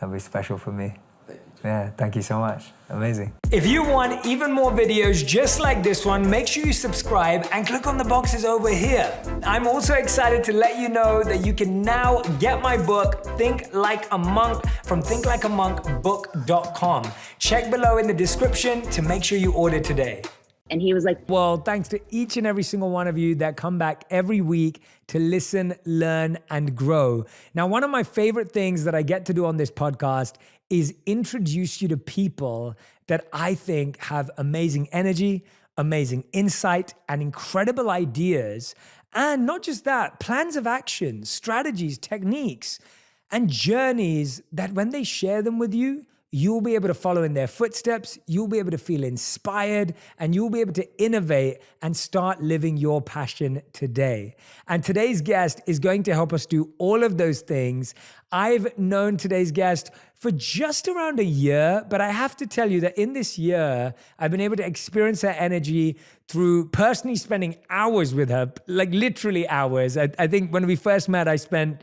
That'll be special for me. Thank you. Yeah, thank you so much. Amazing. If you want even more videos just like this one, make sure you subscribe and click on the boxes over here. I'm also excited to let you know that you can now get my book, Think Like a Monk, from thinklikeamonkbook.com. Check below in the description to make sure you order today. And he was like, well, thanks to each and every single one of you that come back every week to listen, learn, and grow. Now, one of my favorite things that I get to do on this podcast is introduce you to people that I think have amazing energy, amazing insight, and incredible ideas. And not just that, plans of action, strategies, techniques, and journeys that when they share them with you, you'll be able to follow in their footsteps, you'll be able to feel inspired, and you'll be able to innovate and start living your passion today. And today's guest is going to help us do all of those things. I've known today's guest for just around a year, but I have to tell you that in this year, I've been able to experience her energy through personally spending hours with her, like literally hours. I think when we first met, I spent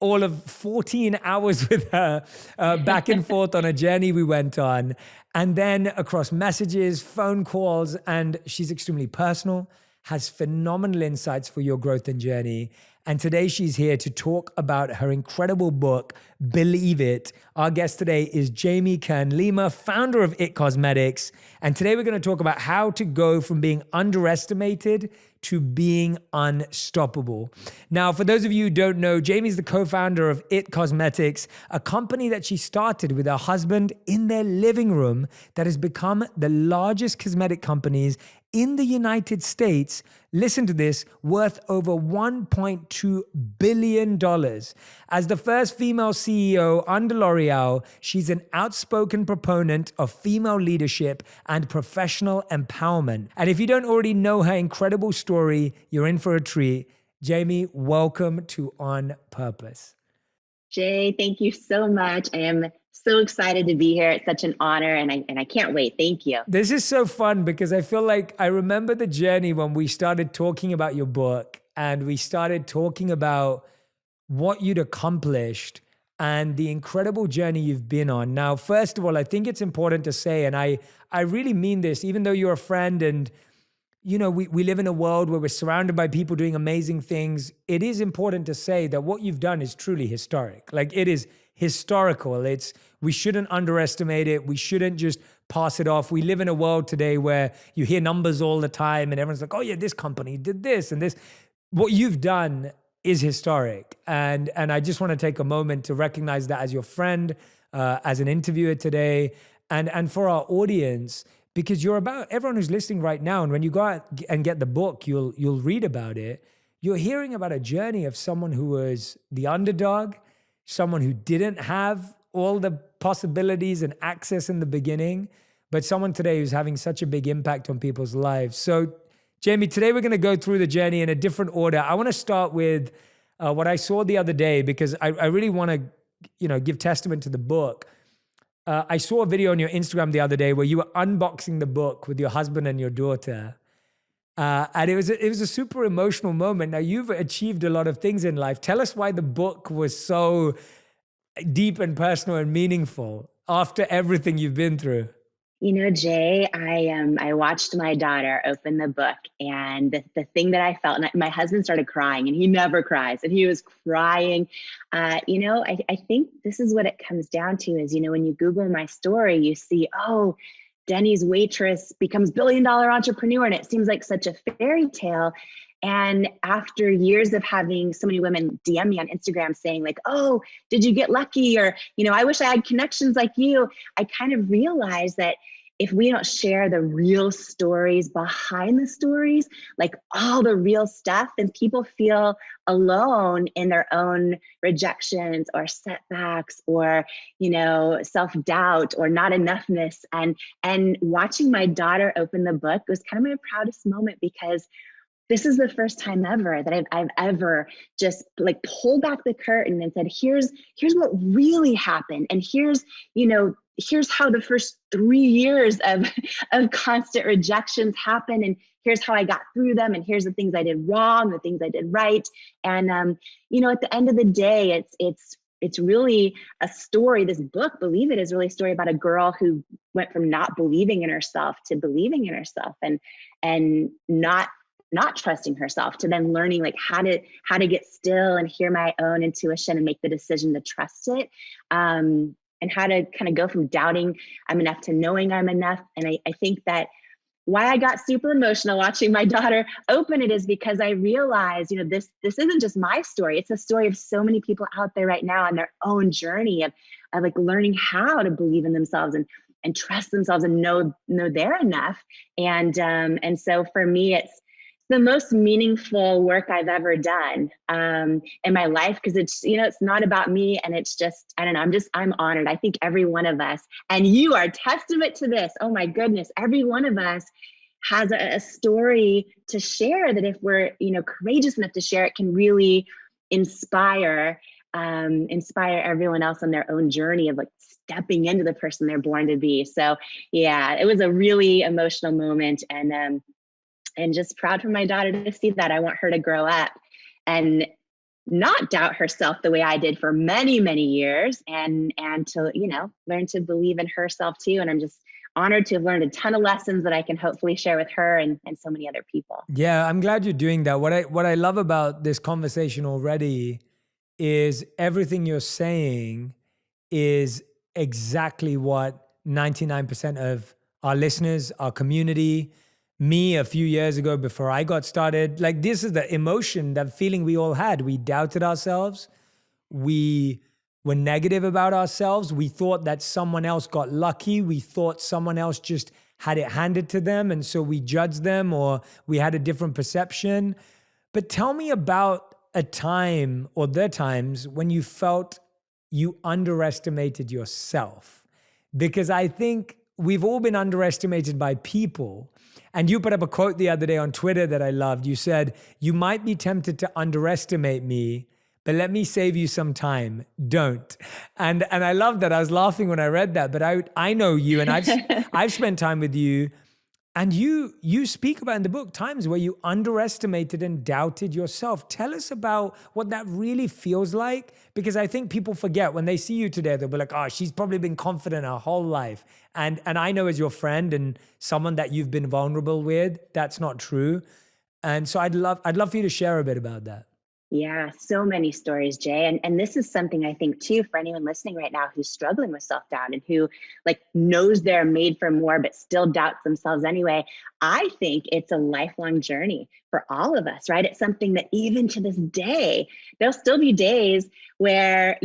all of 14 hours with her, back and forth on a journey we went on. And then across messages, phone calls, and she's extremely personal, has phenomenal insights for your growth and journey. And today she's here to talk about her incredible book, Believe It. Our guest today is Jamie Kern-Lima, founder of It Cosmetics. And today we're going to talk about how to go from being underestimated to being unstoppable. Now, for those of you who don't know, Jamie's the co-founder of It Cosmetics, a company that she started with her husband in their living room that has become the largest cosmetic companies in the United States. Listen to this, worth over $1.2 billion. As the first female CEO under L'Oreal, she's an outspoken proponent of female leadership and professional empowerment. And if you don't already know her incredible story, you're in for a treat. Jamie, welcome to On Purpose. Jay, thank you so much. I am so excited to be here. It's such an honor, and I can't wait. Thank you. This is so fun because I feel like I remember the journey when we started talking about your book and we started talking about what you'd accomplished and the incredible journey you've been on. Now, first of all, I think it's important to say, and I really mean this, even though you're a friend and you know, we live in a world where we're surrounded by people doing amazing things. It is important to say that what you've done is truly historic. Like, it is historical. We shouldn't underestimate it. We shouldn't just pass it off. We live in a world today where you hear numbers all the time and everyone's like, oh yeah, this company did this and this. What you've done is historic. And I just want to take a moment to recognize that as your friend, as an interviewer today, and for our audience, because you're about everyone who's listening right now. And when you go out and get the book, you'll read about it. You're hearing about a journey of someone who was the underdog, someone who didn't have all the possibilities and access in the beginning, but someone today who's having such a big impact on people's lives. So, Jamie, today we're going to go through the journey in a different order. I want to start with what I saw the other day, because I really want to, give testament to the book. I saw a video on your Instagram the other day where you were unboxing the book with your husband and your daughter. And it was a super emotional moment. Now, you've achieved a lot of things in life. Tell us why the book was so deep and personal and meaningful after everything you've been through. You know, Jay, I watched my daughter open the book, and the thing that I felt, and my husband started crying, and he never cries, and he was crying. I think this is what it comes down to is, when you Google my story, you see, oh, Denny's waitress becomes $1 billion entrepreneur, and it seems like such a fairy tale. And after years of having so many women DM me on Instagram saying like, oh, did you get lucky? Or, I wish I had connections like you. I kind of realized that if we don't share the real stories behind the stories, like all the real stuff, then people feel alone in their own rejections or setbacks or, self-doubt or not enoughness. And watching my daughter open the book was kind of my proudest moment, because this is the first time ever that I've ever just like pulled back the curtain and said, here's what really happened. And here's how the first 3 years of constant rejections happened. And here's how I got through them. And here's the things I did wrong, the things I did right. And, at the end of the day, it's really a story. This book, Believe It, is really a story about a girl who went from not believing in herself to believing in herself and not trusting herself, to then learning like how to get still and hear my own intuition and make the decision to trust it. And how to kind of go from doubting I'm enough to knowing I'm enough. And I think that why I got super emotional watching my daughter open it is because I realized, this isn't just my story. It's a story of so many people out there right now on their own journey of like learning how to believe in themselves and trust themselves and know they're enough. And so for me, it's the most meaningful work I've ever done in my life, because it's not about me, and it's just, I don't know, I'm honored. I think every one of us, and you are testament to this. Oh my goodness, every one of us has a story to share that if we're, courageous enough to share, it can really inspire everyone else on their own journey of like stepping into the person they're born to be. So yeah, it was a really emotional moment, and just proud for my daughter to see that. I want her to grow up and not doubt herself the way I did for many, many years, and to, learn to believe in herself too. And I'm just honored to have learned a ton of lessons that I can hopefully share with her and so many other people. Yeah, I'm glad you're doing that. What I love about this conversation already is everything you're saying is exactly what 99% of our listeners, our community, me a few years ago before I got started, like this is the emotion, that feeling we all had. We doubted ourselves. We were negative about ourselves. We thought that someone else got lucky. We thought someone else just had it handed to them. And so we judged them, or we had a different perception. But tell me about a time, or the times, when you felt you underestimated yourself. Because I think we've all been underestimated by people. And you put up a quote the other day on Twitter that I loved. You said, "You might be tempted to underestimate me, but let me save you some time. Don't." And I love that. I was laughing when I read that, but I know you, and I've spent time with you. And you speak about in the book times where you underestimated and doubted yourself. Tell us about what that really feels like, because I think people forget when they see you today, they'll be like, "Oh, she's probably been confident her whole life." And I know, as your friend and someone that you've been vulnerable with, that's not true. And so I'd love for you to share a bit about that. Yeah, so many stories, Jay. And this is something I think too, for anyone listening right now who's struggling with self-doubt and who like knows they're made for more, but still doubts themselves anyway. I think it's a lifelong journey for all of us, right? It's something that even to this day, there'll still be days where,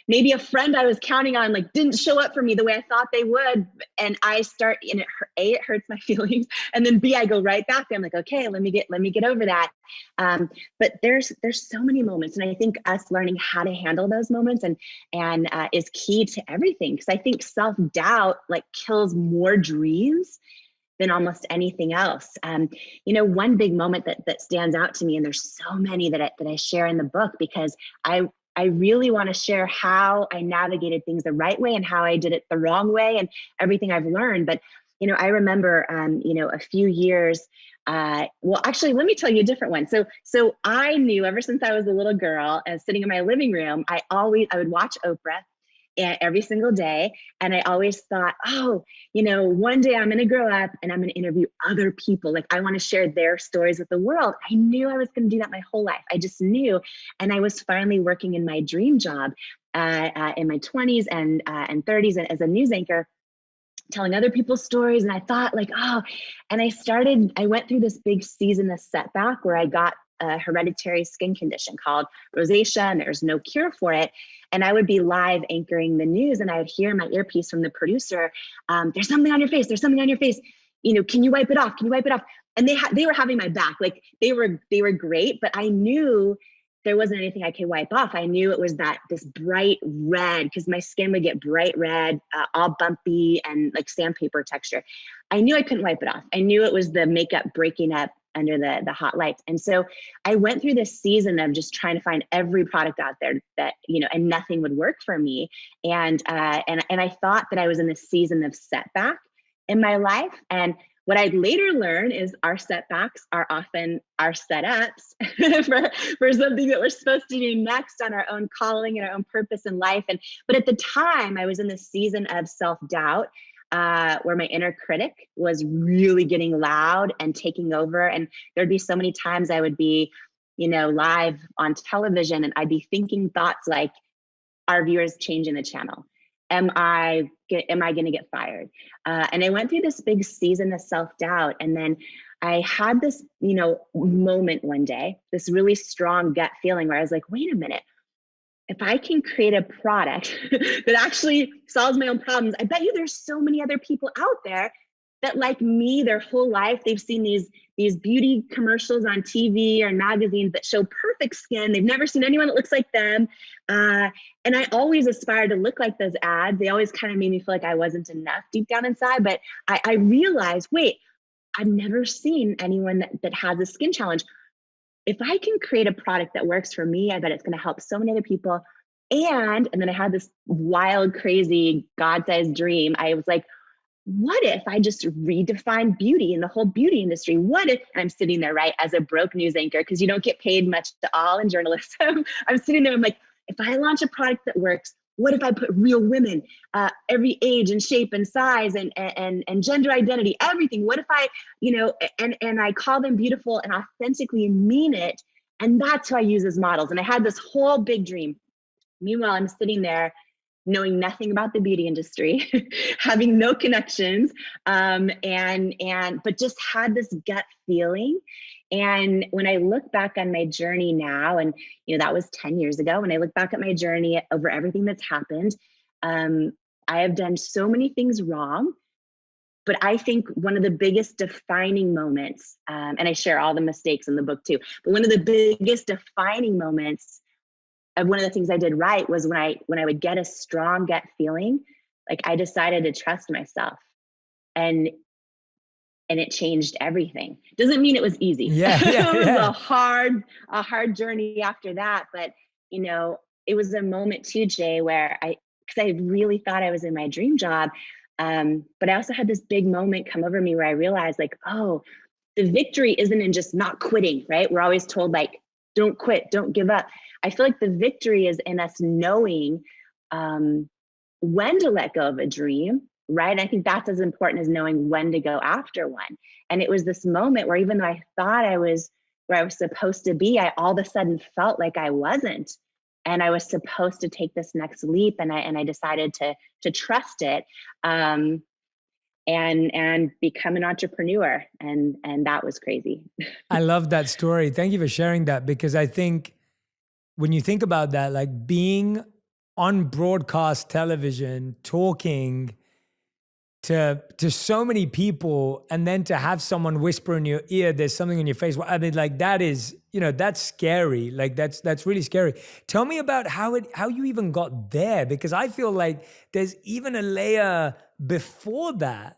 maybe a friend I was counting on like didn't show up for me the way I thought they would. And I start, and it hurts my feelings. And then B, I go right back there. I'm like, okay, let me get over that. But there's so many moments. And I think us learning how to handle those moments and is key to everything. Because I think self-doubt like kills more dreams than almost anything else. One big moment that stands out to me, and there's so many that I share in the book, because I really want to share how I navigated things the right way and how I did it the wrong way and everything I've learned. But, I remember, a few years, well, actually, let me tell you a different one. So I knew ever since I was a little girl and sitting in my living room, I would watch Oprah every single day. And I always thought, one day I'm going to grow up and I'm going to interview other people. Like I want to share their stories with the world. I knew I was going to do that my whole life. I just knew. And I was finally working in my dream job in my 20s and 30s as a news anchor. telling other people's stories. And I thought like, oh, and I went through this big season of setback where I got a hereditary skin condition called rosacea, and there's no cure for it. And I would be live anchoring the news, and I would hear in my earpiece from the producer, there's something on your face. There's something on your face. You know, can you wipe it off? Can you wipe it off? And they were having my back. Like they were great, but I knew there wasn't anything I could wipe off. I knew it was this bright red, because my skin would get bright red, all bumpy and like sandpaper texture. I knew I couldn't wipe it off. I knew it was the makeup breaking up under the hot lights. And so I went through this season of just trying to find every product out there that, you know, and nothing would work for me. And I thought that I was in this season of setback in my life. And what I'd later learn is our setbacks are often our setups for something that we're supposed to do next on our own calling and our own purpose in life. But at the time, I was in this season of self-doubt, where my inner critic was really getting loud and taking over. And there'd be so many times I would be, you know, live on television, and I'd be thinking thoughts like, are viewers changing the channel? Am I going to get fired? And I went through this big season of self-doubt. And then I had this, you know, moment one day, this really strong gut feeling where I was like, wait a minute, if I can create a product that actually solves my own problems, I bet you there's so many other people out there that, like me, their whole life, they've seen these beauty commercials on TV or in magazines that show perfect skin. They've never seen anyone that looks like them. And I always aspired to look like those ads. They always kind of made me feel like I wasn't enough deep down inside. But I realized, wait, I've never seen anyone that has a skin challenge. If I can create a product that works for me, I bet it's going to help so many other people. And then I had this wild, crazy, God-sized dream. I was like, what if I just redefine beauty and the whole beauty industry? What if, and I'm sitting there, right, as a broke news anchor, because you don't get paid much at all in journalism. I'm sitting there, I'm like, if I launch a product that works, what if I put real women, every age and shape and size and gender identity, everything? What if I, you know, and I call them beautiful and authentically mean it? And that's who I use as models. And I had this whole big dream. Meanwhile, I'm sitting there knowing nothing about the beauty industry, having no connections, but just had this gut feeling. And when I look back on my journey now, and you know, that was 10 years ago, when I look back at my journey over everything that's happened, I have done so many things wrong. But I think one of the biggest defining moments, and I share all the mistakes in the book too, but one of the biggest defining moments of one of the things I did right was when I would get a strong gut feeling, like I decided to trust myself, and it changed everything. Doesn't mean it was easy. Yeah. It was a hard journey after that. But you know, it was a moment too, Jay, where because I really thought I was in my dream job. But I also had this big moment come over me where I realized like, oh, the victory isn't in just not quitting, right? We're always told like, don't quit, don't give up. I feel like the victory is in us knowing when to let go of a dream, right? And I think that's as important as knowing when to go after one. And it was this moment where even though I thought I was where I was supposed to be, I all of a sudden felt like I wasn't. And I was supposed to take this next leap, and I decided to trust it and become an entrepreneur. And that was crazy. I love that story. Thank you for sharing that, because I think when you think about that, like being on broadcast television, talking to so many people, and then to have someone whisper in your ear, there's something in your face. I mean, like that is, you know, that's scary. Like that's really scary. Tell me about how you even got there, because I feel like there's even a layer before that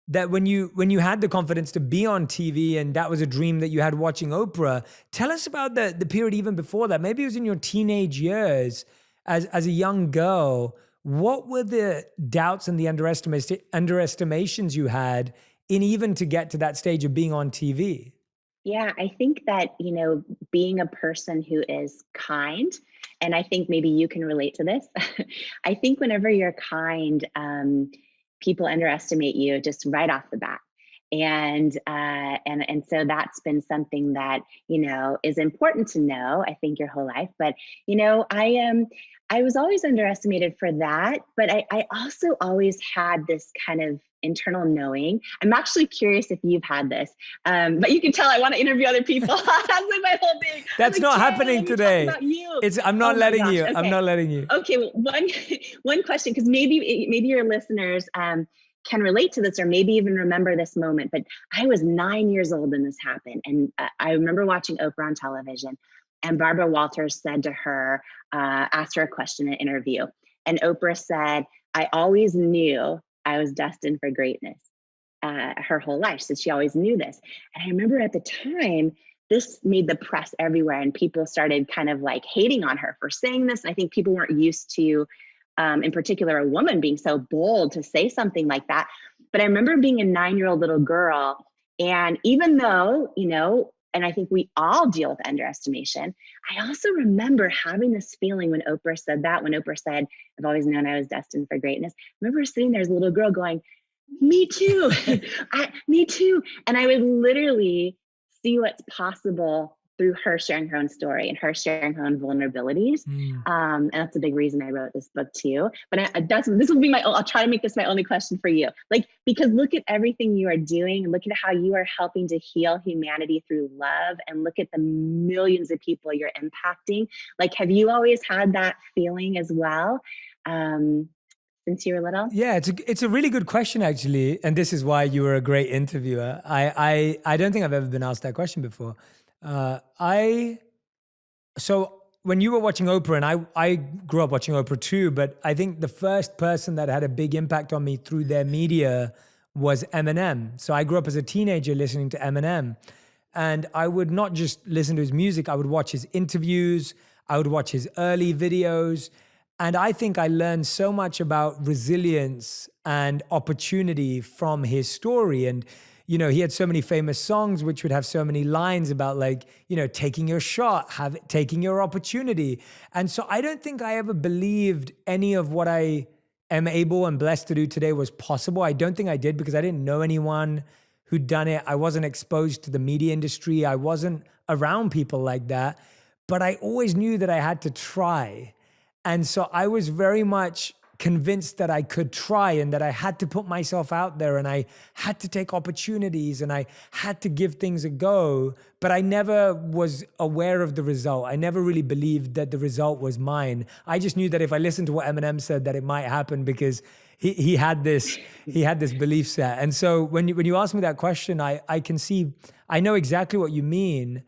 when you had the confidence to be on TV, and that was a dream that you had watching Oprah. Tell us about the period even before that. Maybe it was in your teenage years as a young girl. What were the doubts and the underestimations you had in even to get to that stage of being on TV? Yeah, I think that, you know, being a person who is kind, and I think maybe you can relate to this. I think whenever you're kind, people underestimate you just right off the bat. And so that's been something that, is important to know, I think, your whole life. But, I was always underestimated for that, but I also always had this kind of internal knowing. I'm actually curious if you've had this, but you can tell I want to interview other people. That's like my whole thing. That's not happening today. About you. I'm not letting you. Okay. I'm not letting you. Okay, well, one question, because maybe your listeners can relate to this, or maybe even remember this moment. But I was 9 years old when this happened, and I remember watching Oprah on television, and Barbara Walters said to her, asked her a question in an interview, and Oprah said, "I always knew I was destined for greatness." Her whole life, so she always knew this. And I remember at the time, this made the press everywhere, and people started kind of like hating on her for saying this. And I think people weren't used to, in particular, a woman being so bold to say something like that. But I remember being a 9-year-old little girl, and even though, and I think we all deal with underestimation, I also remember having this feeling when Oprah said that, when Oprah said, "I've always known I was destined for greatness." I remember sitting there as a little girl going, "Me too, me too." And I would literally see what's possible through her sharing her own story and her sharing her own vulnerabilities. And that's a big reason I wrote this book too. But this will be I'll try to make this my only question for you. Because look at everything you are doing, and look at how you are helping to heal humanity through love, and look at the millions of people you're impacting. Have you always had that feeling as well? Since you were little? Yeah, it's a really good question, actually. And this is why you were a great interviewer. I don't think I've ever been asked that question before. So when you were watching Oprah, and I grew up watching Oprah too, but I think the first person that had a big impact on me through their media was Eminem. So I grew up as a teenager listening to Eminem, and I would not just listen to his music, I would watch his interviews, I would watch his early videos. And I think I learned so much about resilience and opportunity from his story. And, he had so many famous songs which would have so many lines about taking your shot, taking your opportunity. And so I don't think I ever believed any of what I am able and blessed to do today was possible. I don't think I did, because I didn't know anyone who'd done it. I wasn't exposed to the media industry. I wasn't around people like that. But I always knew that I had to try. And so I was very much convinced that I could try, and that I had to put myself out there, and I had to take opportunities, and I had to give things a go. But I never was aware of the result. I never really believed that the result was mine. I just knew that if I listened to what Eminem said, that it might happen, because he had this belief set. And so when you ask me that question, I can see, I know exactly what you mean.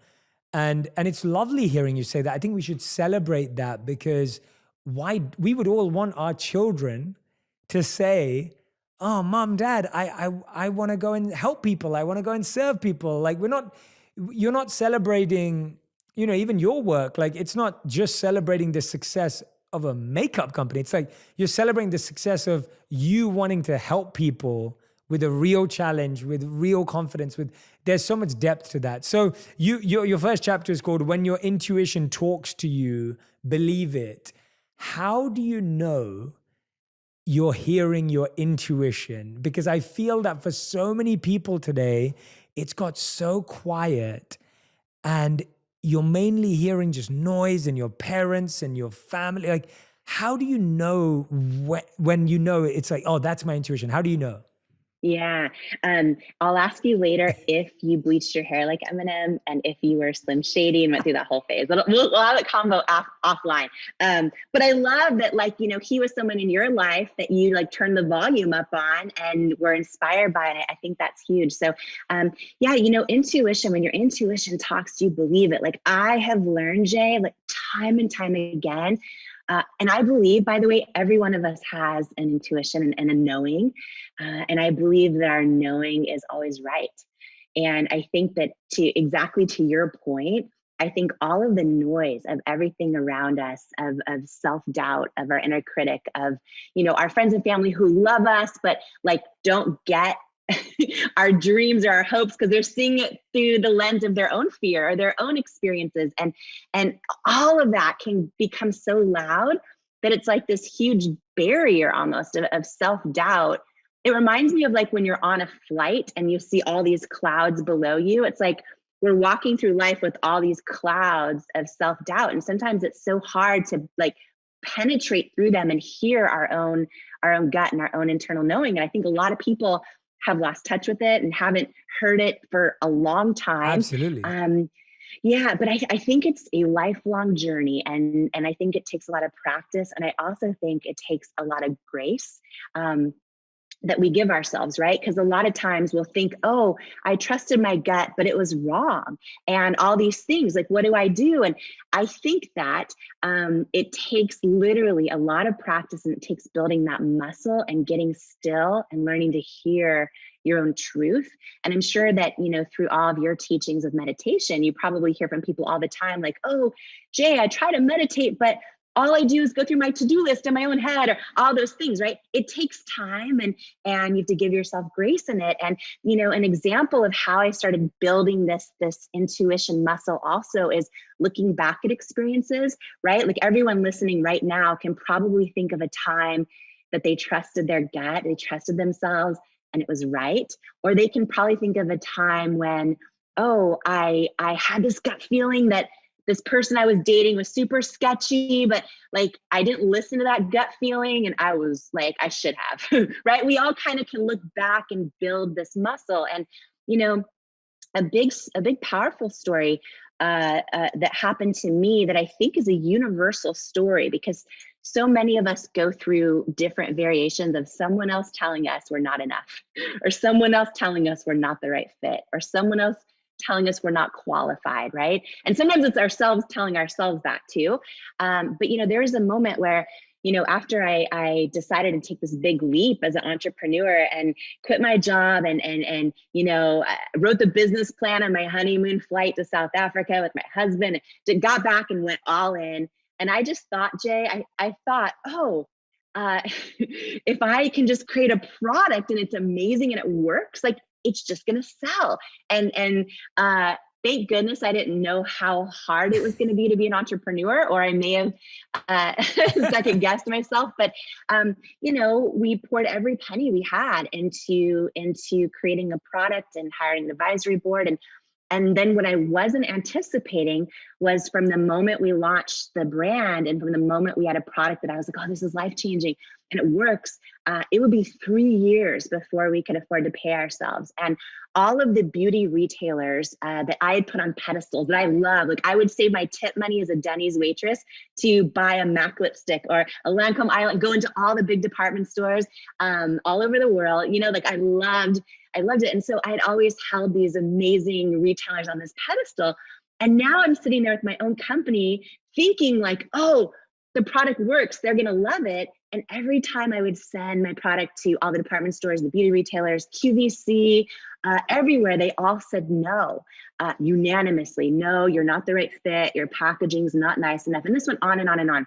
And it's lovely hearing you say that. I think we should celebrate that, because we would all want our children to say, "Oh, mom, dad, I want to go and help people. I want to go and serve people." You're not celebrating, even your work. It's not just celebrating the success of a makeup company. It's you're celebrating the success of you wanting to help people with a real challenge, with real confidence. There's so much depth to that. So your first chapter is called "When Your Intuition Talks to You, Believe It." How do you know you're hearing your intuition? Because I feel that for so many people today, it's got so quiet, and you're mainly hearing just noise and your parents and your family. How do you know when you know it's "Oh, that's my intuition"? How do you know? Yeah. I'll ask you later if you bleached your hair like Eminem, and if you were Slim Shady and went through that whole phase. We'll have a combo offline. But I love that, he was someone in your life that you turned the volume up on and were inspired by. And I think that's huge. So, intuition, when your intuition talks to you, believe it. I have learned, Jay, time and time again. And I believe, by the way, every one of us has an intuition and a knowing. And I believe that our knowing is always right. And I think that exactly to your point, I think all of the noise of everything around us, of self-doubt, of our inner critic, of, our friends and family who love us, but don't get our dreams or our hopes because they're seeing it through the lens of their own fear or their own experiences. And all of that can become so loud that it's this huge barrier almost of self-doubt it reminds me of like when you're on a flight and you see all these clouds below you. It's like we're walking through life with all these clouds of self-doubt. And sometimes it's so hard to like penetrate through them and hear our own gut and our own internal knowing. And I think a lot of people have lost touch with it and haven't heard it for a long time. Absolutely. Yeah, but I think it's a lifelong journey, and I think it takes a lot of practice, and I also think it takes a lot of grace that we give ourselves, right? Because a lot of times we'll think, oh, I trusted my gut, but it was wrong, and all these things, like, what do I do? And I think that it takes literally a lot of practice, and it takes building that muscle and getting still and learning to hear your own truth. And I'm sure that, you know, through all of your teachings of meditation, you probably hear from people all the time, like, oh, Jay, I try to meditate, but all I do is go through my to-do list in my own head, or all those things, right? It takes time, and you have to give yourself grace in it. And, you know, an example of how I started building this intuition muscle also is looking back at experiences, right? Like everyone listening right now can probably think of a time that they trusted their gut, they trusted themselves, and it was right. Or they can probably think of a time when, oh, I had this gut feeling that this person I was dating was super sketchy, but like I didn't listen to that gut feeling, and I was like, I should have, right? We all kind of can look back and build this muscle. And, you know, a big powerful story that happened to me that I think is a universal story, because so many of us go through different variations of someone else telling us we're not enough, or someone else telling us we're not the right fit, or someone else telling us we're not qualified, right? And sometimes it's ourselves telling ourselves that too. But, you know, there was a moment where, you know, after I decided to take this big leap as an entrepreneur and quit my job and you know, wrote the business plan on my honeymoon flight to South Africa with my husband, got back and went all in. And I just thought, Jay, I thought, oh, if I can just create a product and it's amazing and it works, like it's just going to sell. And thank goodness I didn't know how hard it was going to be an entrepreneur, or I may have second guessed myself. But, you know, we poured every penny we had into creating a product and hiring an advisory board. And then what I wasn't anticipating was, from the moment we launched the brand and from the moment we had a product that I was like, oh, this is life-changing and it works, it would be 3 years before we could afford to pay ourselves. And all of the beauty retailers that I had put on pedestals that I love, like I would save my tip money as a Denny's waitress to buy a MAC lipstick or a Lancome eyeliner, go into all the big department stores all over the world. You know, like I loved it. And so I had always held these amazing retailers on this pedestal. And now I'm sitting there with my own company thinking like, oh, the product works, they're going to love it. And every time I would send my product to all the department stores, the beauty retailers, QVC, everywhere, they all said no, unanimously. No, you're not the right fit. Your packaging's not nice enough. And this went on and on and on.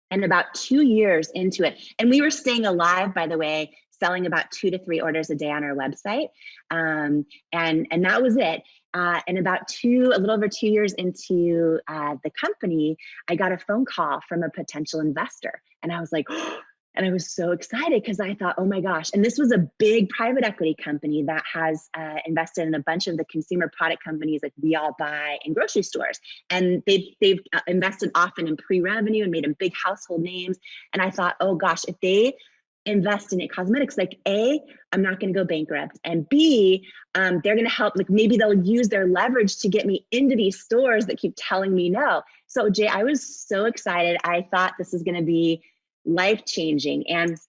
And about 2 years into it, and we were staying alive, by the way, selling about 2 to 3 orders a day on our website. And that was it. And about a little over 2 years into the company, I got a phone call from a potential investor. And I was like, oh, and I was so excited because I thought, oh my gosh. And this was a big private equity company that has invested in a bunch of the consumer product companies like We All Buy in grocery stores. And they've invested often in pre-revenue and made them big household names. And I thought, oh gosh, if they invest in it cosmetics, like A, I'm not going to go bankrupt, and B, they're going to help, like maybe they'll use their leverage to get me into these stores that keep telling me no. So Jay, I was so excited. I thought this is going to be life-changing. And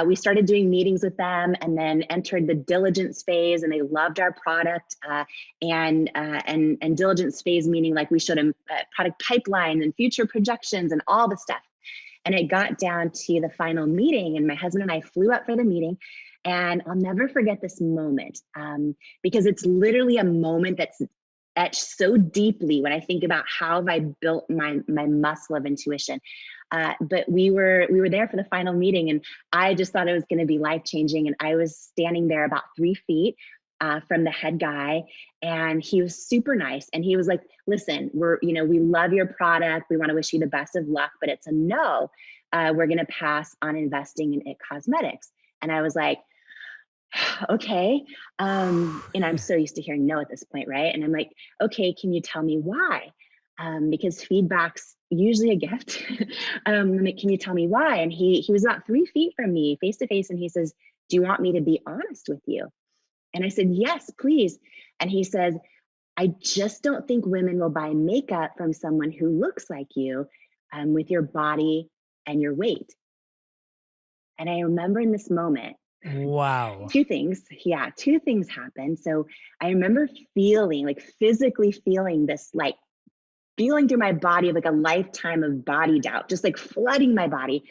we started doing meetings with them and then entered the diligence phase, and they loved our product and diligence phase, meaning like we showed them product pipeline and future projections and all the stuff. And it got down to the final meeting, and my husband and I flew up for the meeting. And I'll never forget this moment because it's literally a moment that's etched so deeply when I think about how have I built my muscle of intuition. But we were there for the final meeting, and I just thought it was going to be life-changing. And I was standing there about 3 feet from the head guy, and he was super nice. And he was like, listen, we love your product. We want to wish you the best of luck, but it's a no. We're going to pass on investing in It Cosmetics. And I was like, okay. And I'm so used to hearing no at this point, right? And I'm like, okay, can you tell me why? Because feedback's usually a gift. I'm like, can you tell me why? And he was about 3 feet from me, face to face, and he says, do you want me to be honest with you? And I said, yes, please. And he says, I just don't think women will buy makeup from someone who looks like you, with your body and your weight. And I remember in this moment, Wow. two things happened. So I remember feeling, like physically feeling this, like feeling through my body, like a lifetime of body doubt, just like flooding my body.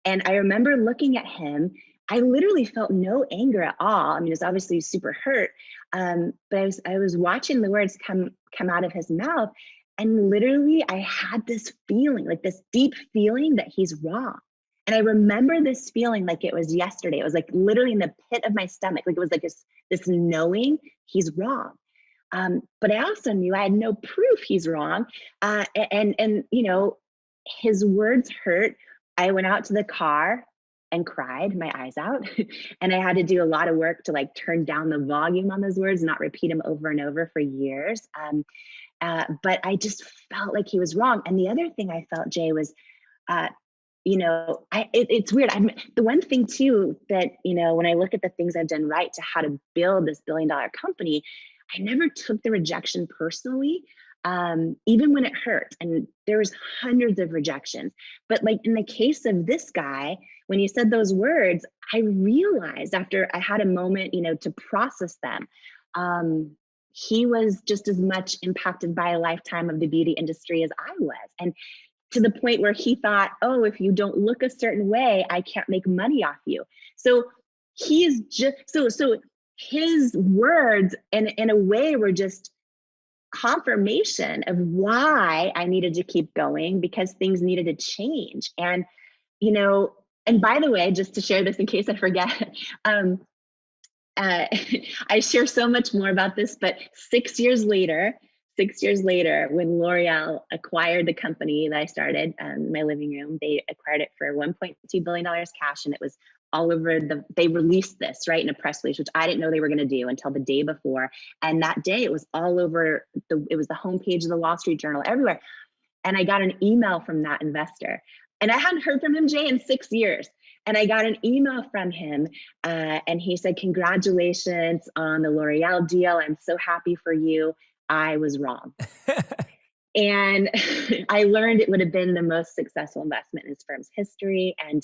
And I remember looking at him. I literally felt no anger at all. I mean, it was obviously super hurt. But I was watching the words come out of his mouth. And literally I had this feeling, like this deep feeling that he's wrong. And I remember this feeling like it was yesterday. It was like literally in the pit of my stomach. Like it was like this knowing he's wrong. But I also knew I had no proof he's wrong. And you know, his words hurt. I went out to the car and cried my eyes out. And I had to do a lot of work to like turn down the volume on those words, not repeat them over and over for years. But I just felt like he was wrong. And the other thing I felt, Jay, was, you know, it's weird. The one thing too, that, you know, when I look at the things I've done right to how to build this $1 billion company, I never took the rejection personally, even when it hurt. And there was hundreds of rejections. But like in the case of this guy, when he said those words, I realized after I had a moment, you know, to process them, he was just as much impacted by a lifetime of the beauty industry as I was. And to the point where he thought, oh, if you don't look a certain way, I can't make money off you. So he is just, so his words in a way were just confirmation of why I needed to keep going, because things needed to change. And, you know, and by the way, just to share this in case I forget, I share so much more about this, but 6 years later, when L'Oreal acquired the company that I started, my living room, they acquired it for $1.2 billion cash. And it was all over they released this, right, in a press release, which I didn't know they were going to do until the day before. And that day it was all over it was the homepage of the Wall Street Journal, everywhere. And I got an email from that investor. And I hadn't heard from him, Jay, in 6 years. And I got an email from him and he said, congratulations on the L'Oreal deal. I'm so happy for you. I was wrong. And I learned it would have been the most successful investment in his firm's history. And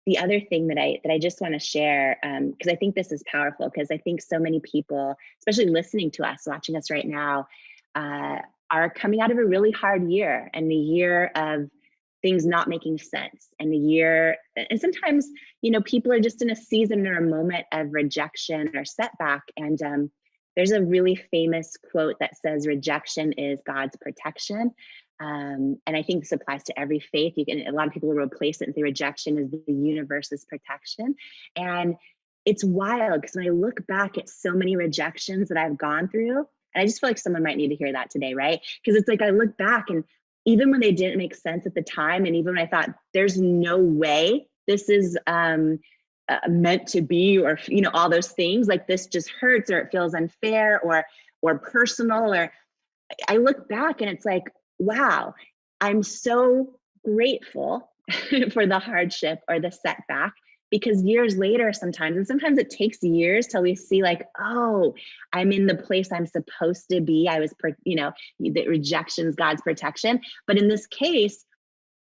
the other thing that I just want to share, because I think this is powerful, because I think so many people, especially listening to us, watching us right now, are coming out of a really hard year, and the year of things not making sense, and the year, and sometimes, you know, people are just in a season or a moment of rejection or setback. And there's a really famous quote that says, rejection is God's protection. And I think this applies to every faith. A lot of people will replace it and say rejection is the universe's protection. And it's wild, because when I look back at so many rejections that I've gone through, and I just feel like someone might need to hear that today, right? Because it's like I look back, and even when they didn't make sense at the time, and even when I thought there's no way this is meant to be, or, you know, all those things, like this just hurts, or it feels unfair, or personal, or I look back and it's like, wow, I'm so grateful for the hardship or the setback, because years later sometimes, and sometimes it takes years till we see like, oh, I'm in the place I'm supposed to be. I was, you know, the rejection's God's protection. But in this case,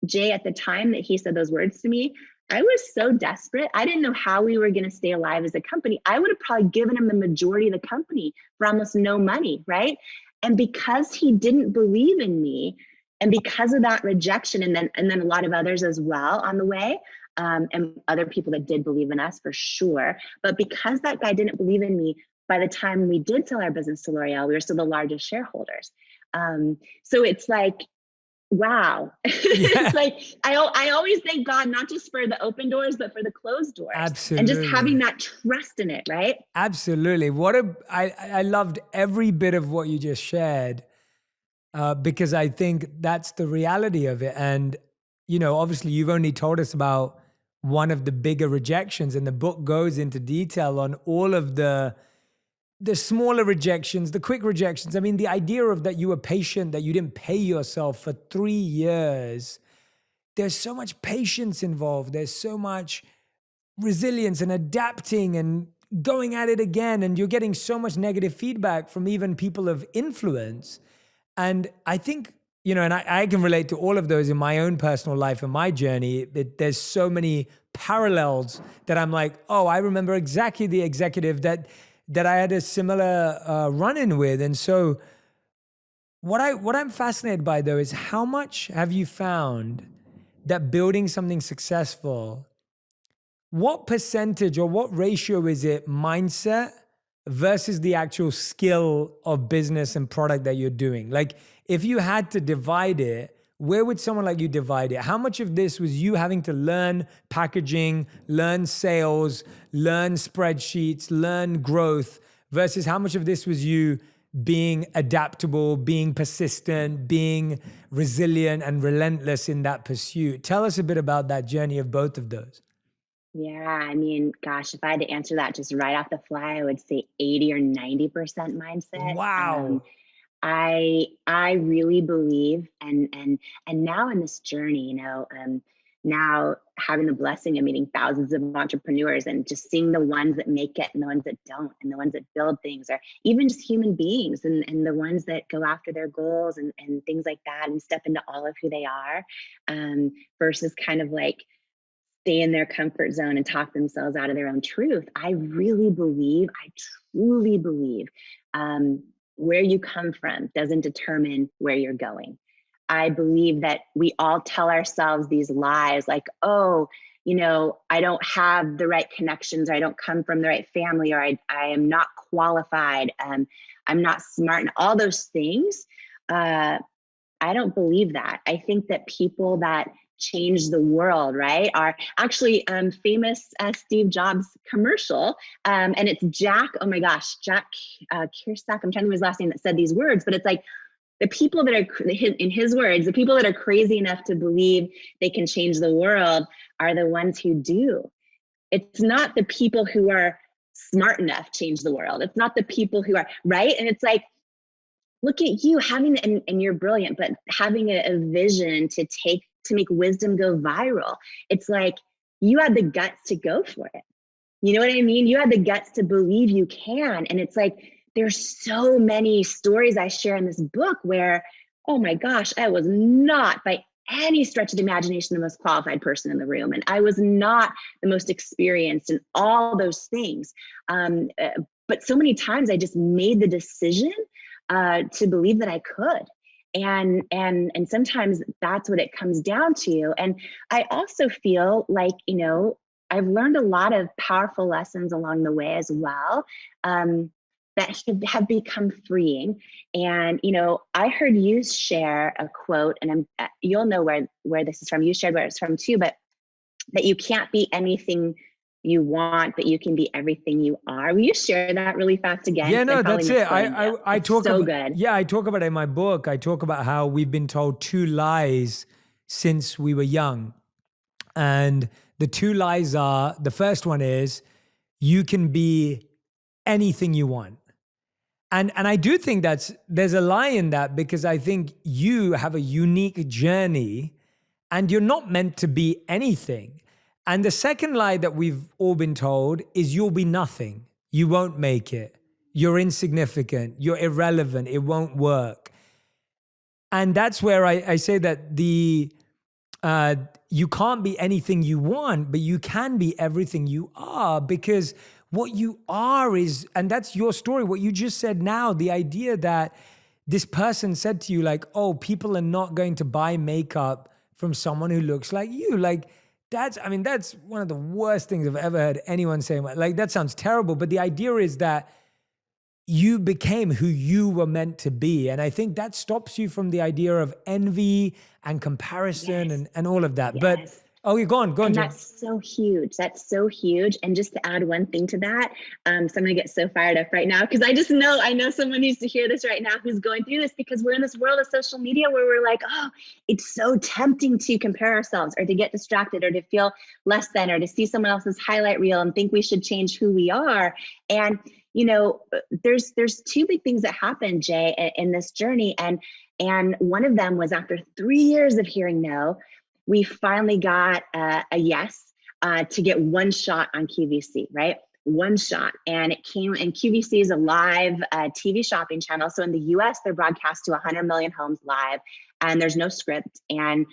Jay, at the time that he said those words to me, I was so desperate. I didn't know how we were going to stay alive as a company. I would have probably given him the majority of the company for almost no money, right? And because he didn't believe in me, and because of that rejection, and then a lot of others as well on the way, and other people that did believe in us for sure. But because that guy didn't believe in me, by the time we did sell our business to L'Oreal, we were still the largest shareholders. So it's like, wow. Yeah. It's like, I always thank God, not just for the open doors, but for the closed doors. Absolutely. And just having that trust in it, right? Absolutely. I loved every bit of what you just shared, because I think that's the reality of it. And, you know, obviously you've only told us about one of the bigger rejections. And the book goes into detail on all of the smaller rejections, the quick rejections. I mean, the idea of that you were patient, that you didn't pay yourself for 3 years. There's so much patience involved. There's so much resilience and adapting and going at it again. And you're getting so much negative feedback from even people of influence. And I think, and I can relate to all of those in my own personal life and my journey. There's so many parallels that I'm like, oh, I remember exactly the executive that I had a similar run-in with. And so what I'm fascinated by, though, is how much have you found that building something successful, what percentage or what ratio is it mindset versus the actual skill of business and product that you're doing? Like, if you had to divide it, where would someone like you divide it? How much of this was you having to learn packaging, learn sales, learn spreadsheets, learn growth, versus how much of this was you being adaptable, being persistent, being resilient and relentless in that pursuit? Tell us a bit about that journey of both of those. Yeah, I mean, gosh, if I had to answer that just right off the fly, I would say 80 or 90% mindset. Wow. I really believe, and now in this journey, now having the blessing of meeting thousands of entrepreneurs and just seeing the ones that make it and the ones that don't, and the ones that build things, or even just human beings, and the ones that go after their goals and things like that, and step into all of who they are, versus kind of like stay in their comfort zone and talk themselves out of their own truth. I truly believe, where you come from doesn't determine where you're going. I believe that we all tell ourselves these lies like, oh, I don't have the right connections, or I don't come from the right family, or I am not qualified, I'm not smart, and all those things. I don't believe that. I think that people that change the world, right, are actually famous Steve Jobs commercial. And it's Jack Kiersack, I'm trying to remember his last name, that said these words, but it's like, the people that are, in his words, the people that are crazy enough to believe they can change the world are the ones who do. It's not the people who are smart enough change the world. It's not the people who are, right? And it's like, look at you having, and you're brilliant, but having a vision to make wisdom go viral. It's like, you had the guts to go for it. You know what I mean? You had the guts to believe you can. And it's like, there's so many stories I share in this book where, oh my gosh, I was not by any stretch of the imagination the most qualified person in the room. And I was not the most experienced in all those things. But so many times I just made the decision to believe that I could. And sometimes that's what it comes down to. And I also feel like, I've learned a lot of powerful lessons along the way as well, that have become freeing. And, I heard you share a quote, and you'll know where this is from. You shared where it's from too, but that you can't be anything you want, but you can be everything you are. Will you share that really fast again? Yeah, no, that's it. I talk so about, good. Yeah, I talk about it in my book. I talk about how we've been told 2 lies since we were young. And the 2 lies are, the first one is, you can be anything you want. And I do think there's a lie in that, because I think you have a unique journey and you're not meant to be anything. And the second lie that we've all been told is you'll be nothing. You won't make it. You're insignificant. You're irrelevant. It won't work. And that's where I say that you can't be anything you want, but you can be everything you are, because what you are is, and that's your story, what you just said now, the idea that this person said to you like, oh, people are not going to buy makeup from someone who looks like you. Like, that's one of the worst things I've ever heard anyone say. Like, that sounds terrible, but the idea is that you became who you were meant to be. And I think that stops you from the idea of envy and comparison and all of that. Yes. But Oh, you're go on, And Jay. that's so huge. That's so huge. And just to add one thing to that, so I'm going to get so fired up right now because I know someone needs to hear this right now who's going through this, because we're in this world of social media where we're like, oh, it's so tempting to compare ourselves or to get distracted or to feel less than or to see someone else's highlight reel and think we should change who we are. And, there's two big things that happened, Jay, in this journey. And one of them was after 3 years of hearing no, we finally got a yes to get one shot on QVC, right? One shot. And it came, and QVC is a live TV shopping channel. So in the US, they're broadcast to 100 million homes live, and there's no script. And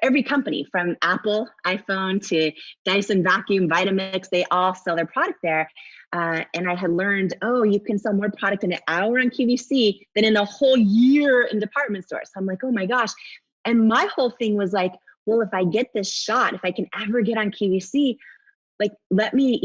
every company from Apple, iPhone to Dyson vacuum, Vitamix, they all sell their product there. And I had learned, oh, you can sell more product in an hour on QVC than in a whole year in department stores. So I'm like, oh my gosh. And my whole thing was like, well, if I get this shot, if I can ever get on QVC, like, let me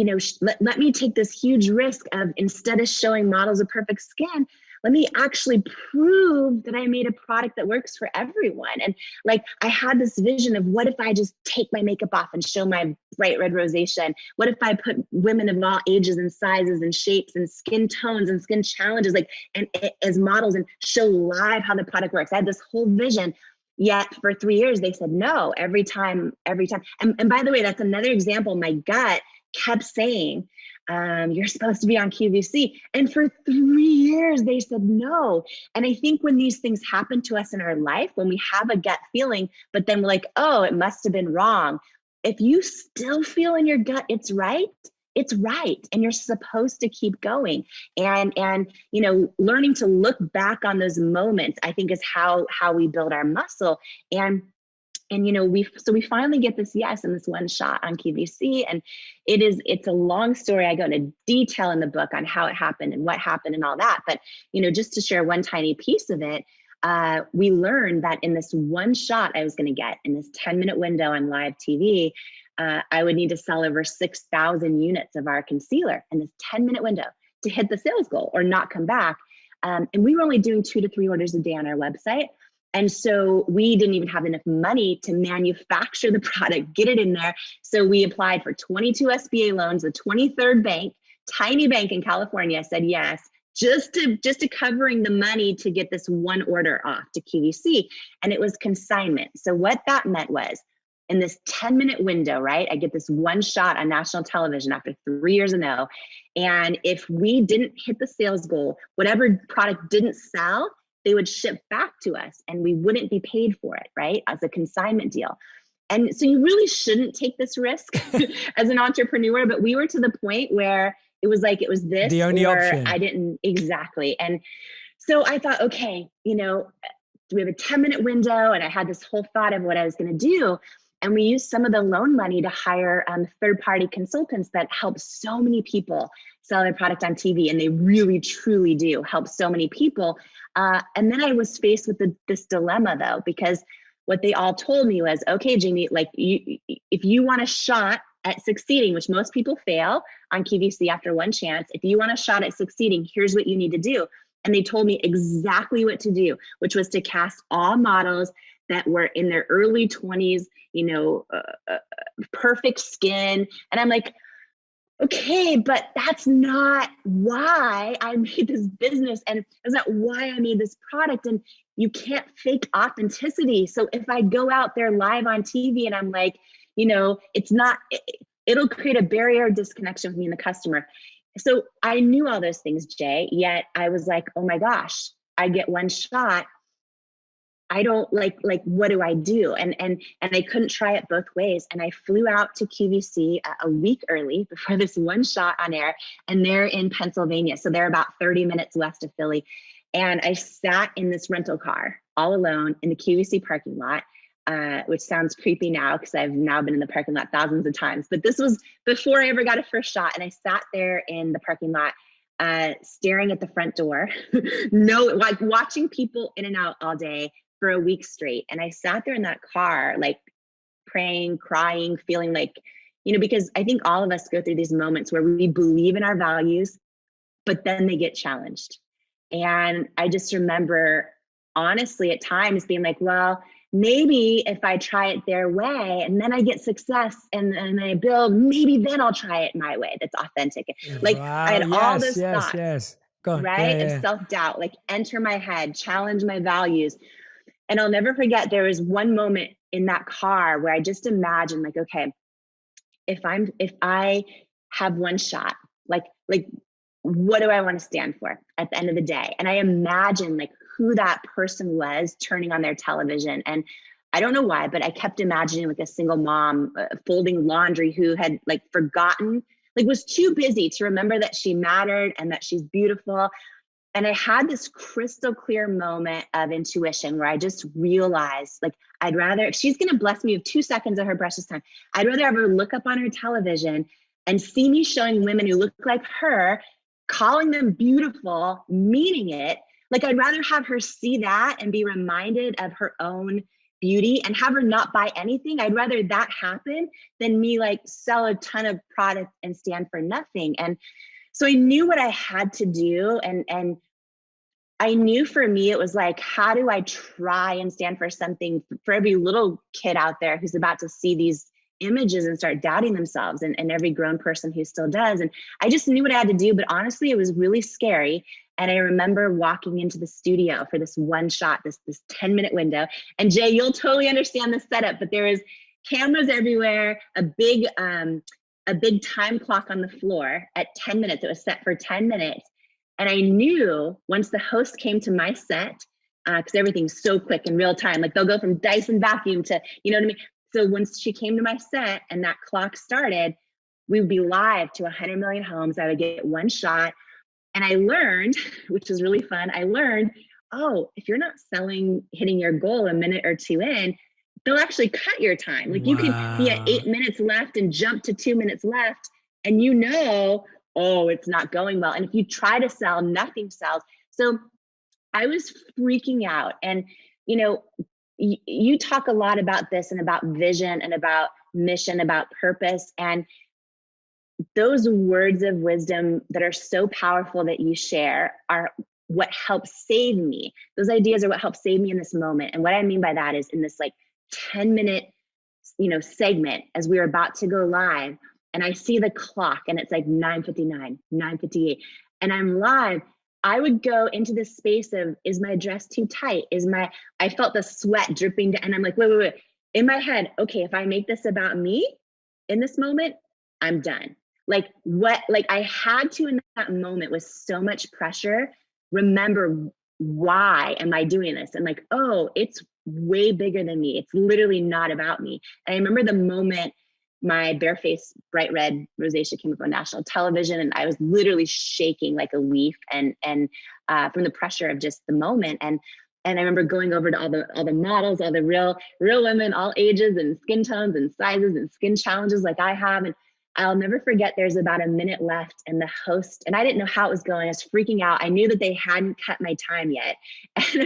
take this huge risk of, instead of showing models of perfect skin, let me actually prove that I made a product that works for everyone. And like, I had this vision of, what if I just take my makeup off and show my bright red rosacea? What if I put women of all ages and sizes and shapes and skin tones and skin challenges, like, and as models, and show live how the product works? I had this whole vision. Yet for 3 years, they said no every time. And by the way, that's another example. My gut kept saying, you're supposed to be on QVC. And for 3 years, they said no. And I think when these things happen to us in our life, when we have a gut feeling, but then we're like, oh, it must have been wrong. If you still feel in your gut it's right, and you're supposed to keep going. And learning to look back on those moments, I think, is how we build our muscle. And we finally get this yes and this one shot on QVC. And it's a long story. I go into detail in the book on how it happened and what happened and all that. But just to share one tiny piece of it, we learned that in this one shot I was going to get in this 10-minute window on live TV, I would need to sell over 6,000 units of our concealer in this 10-minute window to hit the sales goal or not come back. And we were only doing 2 to 3 orders a day on our website. And so we didn't even have enough money to manufacture the product, get it in there. So we applied for 22 SBA loans. The 23rd bank, tiny bank in California, said yes, just to covering the money to get this one order off to QVC. And it was consignment. So what that meant was, in this 10-minute window, right, I get this one shot on national television after 3 years ago. And if we didn't hit the sales goal, whatever product didn't sell, they would ship back to us and we wouldn't be paid for it, right, as a consignment deal. And so you really shouldn't take this risk as an entrepreneur. But we were to the point where it was like, it was this, the only option. I didn't, exactly. And so I thought, okay, we have a 10-minute window, and I had this whole thought of what I was going to do. And we used some of the loan money to hire third-party consultants that help so many people sell their product on TV. And they really, truly do help so many people. And then I was faced with this dilemma, though, because what they all told me was, okay, Jamie, like, if you want a shot at succeeding, which most people fail on QVC after one chance, if you want a shot at succeeding, here's what you need to do. And they told me exactly what to do, which was to cast all models that were in their early 20s, perfect skin. And I'm like, okay, but that's not why I made this business. And that's not why I made this product. And you can't fake authenticity. So if I go out there live on TV and I'm like, it'll create a barrier of disconnection with me and the customer. So I knew all those things, Jay, yet I was like, oh my gosh, I get one shot. I don't like, what do I do? And I couldn't try it both ways. And I flew out to QVC a week early before this one shot on air, and they're in Pennsylvania. So they're about 30 minutes west of Philly. And I sat in this rental car all alone in the QVC parking lot, which sounds creepy now because I've now been in the parking lot thousands of times. But this was before I ever got a first shot. And I sat there in the parking lot, staring at the front door, watching people in and out all day for a week straight. And I sat there in that car, like praying, crying, feeling like, because I think all of us go through these moments where we believe in our values, but then they get challenged. And I just remember honestly at times being like, well, maybe if I try it their way and then I get success and I build, maybe then I'll try it my way. That's authentic. Like Wow. I had all Yes, those yes, thoughts, yes. Go on. right? Yeah, Of yeah. self-doubt, like enter my head, challenge my values. And I'll never forget, there was one moment in that car where I just imagined like, okay, if I have one shot, like what do I want to stand for at the end of the day? And I imagined like who that person was turning on their television. And I don't know why, but I kept imagining like a single mom folding laundry who had like forgotten, like was too busy to remember that she mattered and that she's beautiful. And I had this crystal clear moment of intuition where I just realized, like, I'd rather, if she's going to bless me with 2 seconds of her precious time, I'd rather have her look up on her television and see me showing women who look like her, calling them beautiful, meaning it. Like, I'd rather have her see that and be reminded of her own beauty and have her not buy anything. I'd rather that happen than me like sell a ton of product and stand for nothing. And so I knew what I had to do. And I knew for me, it was like, how do I try and stand for something for every little kid out there who's about to see these images and start doubting themselves, and every grown person who still does. And I just knew what I had to do, but honestly, it was really scary. And I remember walking into the studio for this one shot, this 10-minute window. And Jay, you'll totally understand the setup, but there was cameras everywhere, a big time clock on the floor at 10 minutes. It was set for 10 minutes. And I knew once the host came to my set, because everything's so quick in real time, like they'll go from Dyson vacuum to, you know what I mean? So once she came to my set and that clock started, we would be live to 100 million homes. I would get one shot. And I learned, which was really fun, I learned, oh, if you're not hitting your goal a minute or two in, they'll actually cut your time. Like you can be at 8 minutes left and jump to 2 minutes left, and you know, oh, it's not going well. And if you try to sell, nothing sells. So I was freaking out. And, you know, you talk a lot about this and about vision and about mission, about purpose. And those words of wisdom that are so powerful that you share are what helps save me. Those ideas are what help save me in this moment. And what I mean by that is in this like 10-minute, segment, as we were about to go live, and I see the clock and it's like 9:59, 9:58, and I'm live, I would go into this space of, is my dress too tight? I felt the sweat dripping down, and I'm like, wait. In my head, okay, if I make this about me in this moment, I'm done. Like I had to, in that moment with so much pressure, remember, why am I doing this? And like, oh, it's way bigger than me. It's literally not about me. And I remember the moment my barefaced bright red rosacea came up on national television, and I was literally shaking like a leaf and from the pressure of just the moment. And I remember going over to all the models, all the real women, all ages and skin tones and sizes and skin challenges like I have. And I'll never forget, there's about a minute left, and the host, and I didn't know how it was going. I was freaking out. I knew that they hadn't cut my time yet. And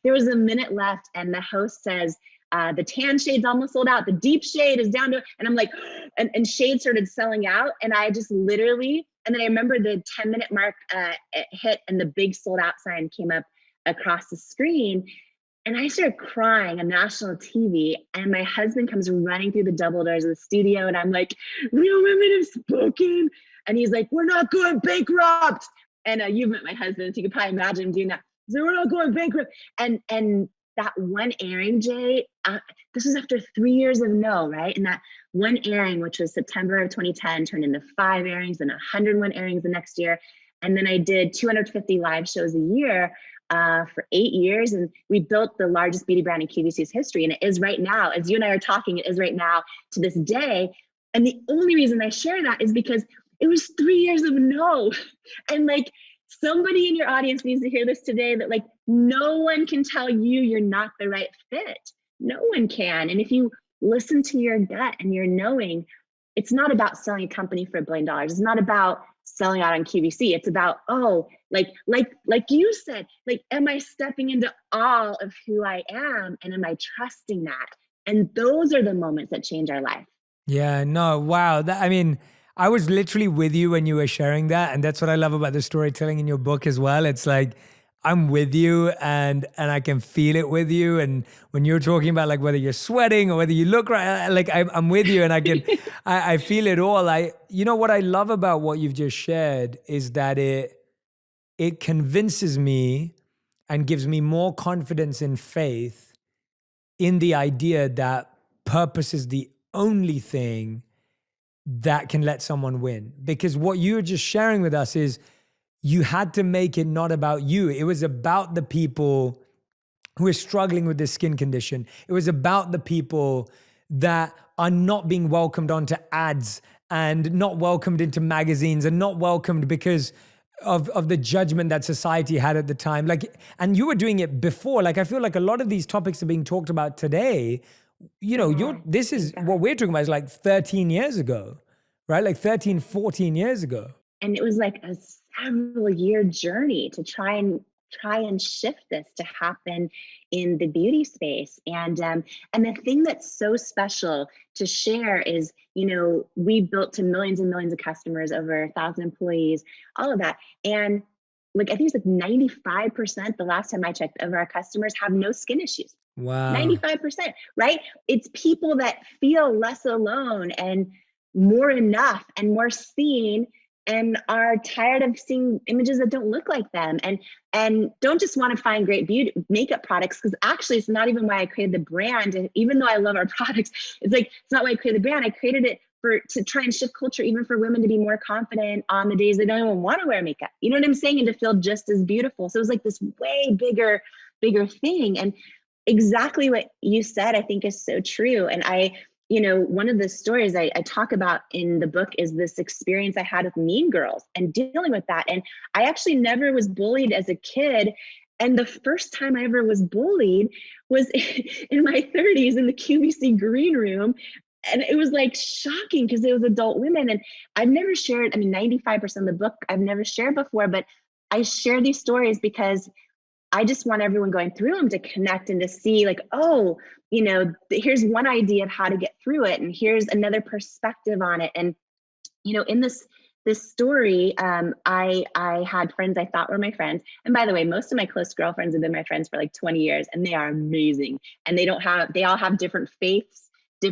there was a minute left, and the host says, the tan shade's almost sold out. The deep shade is down to, and I'm like, and shade started selling out. And I just literally, and then I remember the 10-minute mark hit, and the big sold out sign came up across the screen. And I started crying on national TV, and my husband comes running through the double doors of the studio, and I'm like, real women have spoken. And he's like, we're not going bankrupt. And you've met my husband, so you can probably imagine him doing that. So we're not going bankrupt. And that one airing, Jay, this was after 3 years of no, right? And that one airing, which was September of 2010, turned into 5 airings and 101 airings the next year. And then I did 250 live shows a year for 8 years. And we built the largest beauty brand in QVC's history. And it is right now, as you and I are talking, it is right now to this day. And the only reason I share that is because it was 3 years of no. And like, somebody in your audience needs to hear this today, that like, no one can tell you you're not the right fit. No one can. And if you listen to your gut and your knowing, it's not about selling a company for $1 billion. It's not about selling out on QVC. It's about, oh, like you said, like, am I stepping into all of who I am? And am I trusting that? And those are the moments that change our life. Yeah, no, wow. I was literally with you when you were sharing that. And that's what I love about the storytelling in your book as well. It's like, I'm with you, and I can feel it with you. And when you're talking about like whether you're sweating or whether you look right, like I'm with you, and I feel it all. You know what I love about what you've just shared is that it convinces me and gives me more confidence and faith in the idea that purpose is the only thing that can let someone win. Because what you were just sharing with us is you had to make it not about you. It was about the people who are struggling with this skin condition. It was about the people that are not being welcomed onto ads and not welcomed into magazines and not welcomed because of the judgment that society had at the time. Like, and you were doing it before. Like, I feel like a lot of these topics are being talked about today. You know, this is what we're talking about is like 13 years ago, right? Like 13, 14 years ago. And it was like a several year journey to try and shift this to happen in the beauty space. And the thing that's so special to share is, you know, we built to millions and millions of customers, over 1,000 employees, all of that. And like, I think it's like 95%, the last time I checked, of our customers have no skin issues. Wow. 95%, right? It's people that feel less alone and more enough and more seen, and are tired of seeing images that don't look like them, and don't just want to find great beauty makeup products, because actually it's not even why I created the brand. And even though I love our products, it's not why I created the brand. I created it to try and shift culture, even for women to be more confident on the days they don't even want to wear makeup. You know what I'm saying? And to feel just as beautiful. So it was like this way bigger thing. And exactly what you said, I think, is so true. And you know, one of the stories I talk about in the book is this experience I had with Mean Girls and dealing with that. And I actually never was bullied as a kid. And the first time I ever was bullied was in my 30s in the QVC green room. And it was like shocking because it was adult women. And I've never shared, 95% of the book I've never shared before, but I share these stories because I just want everyone going through them to connect and to see like, oh, you know, here's one idea of how to get through it. And here's another perspective on it. And, you know, in this story, I had friends I thought were my friends. And by the way, most of my close girlfriends have been my friends for like 20 years, and they are amazing. And they all have different faiths, they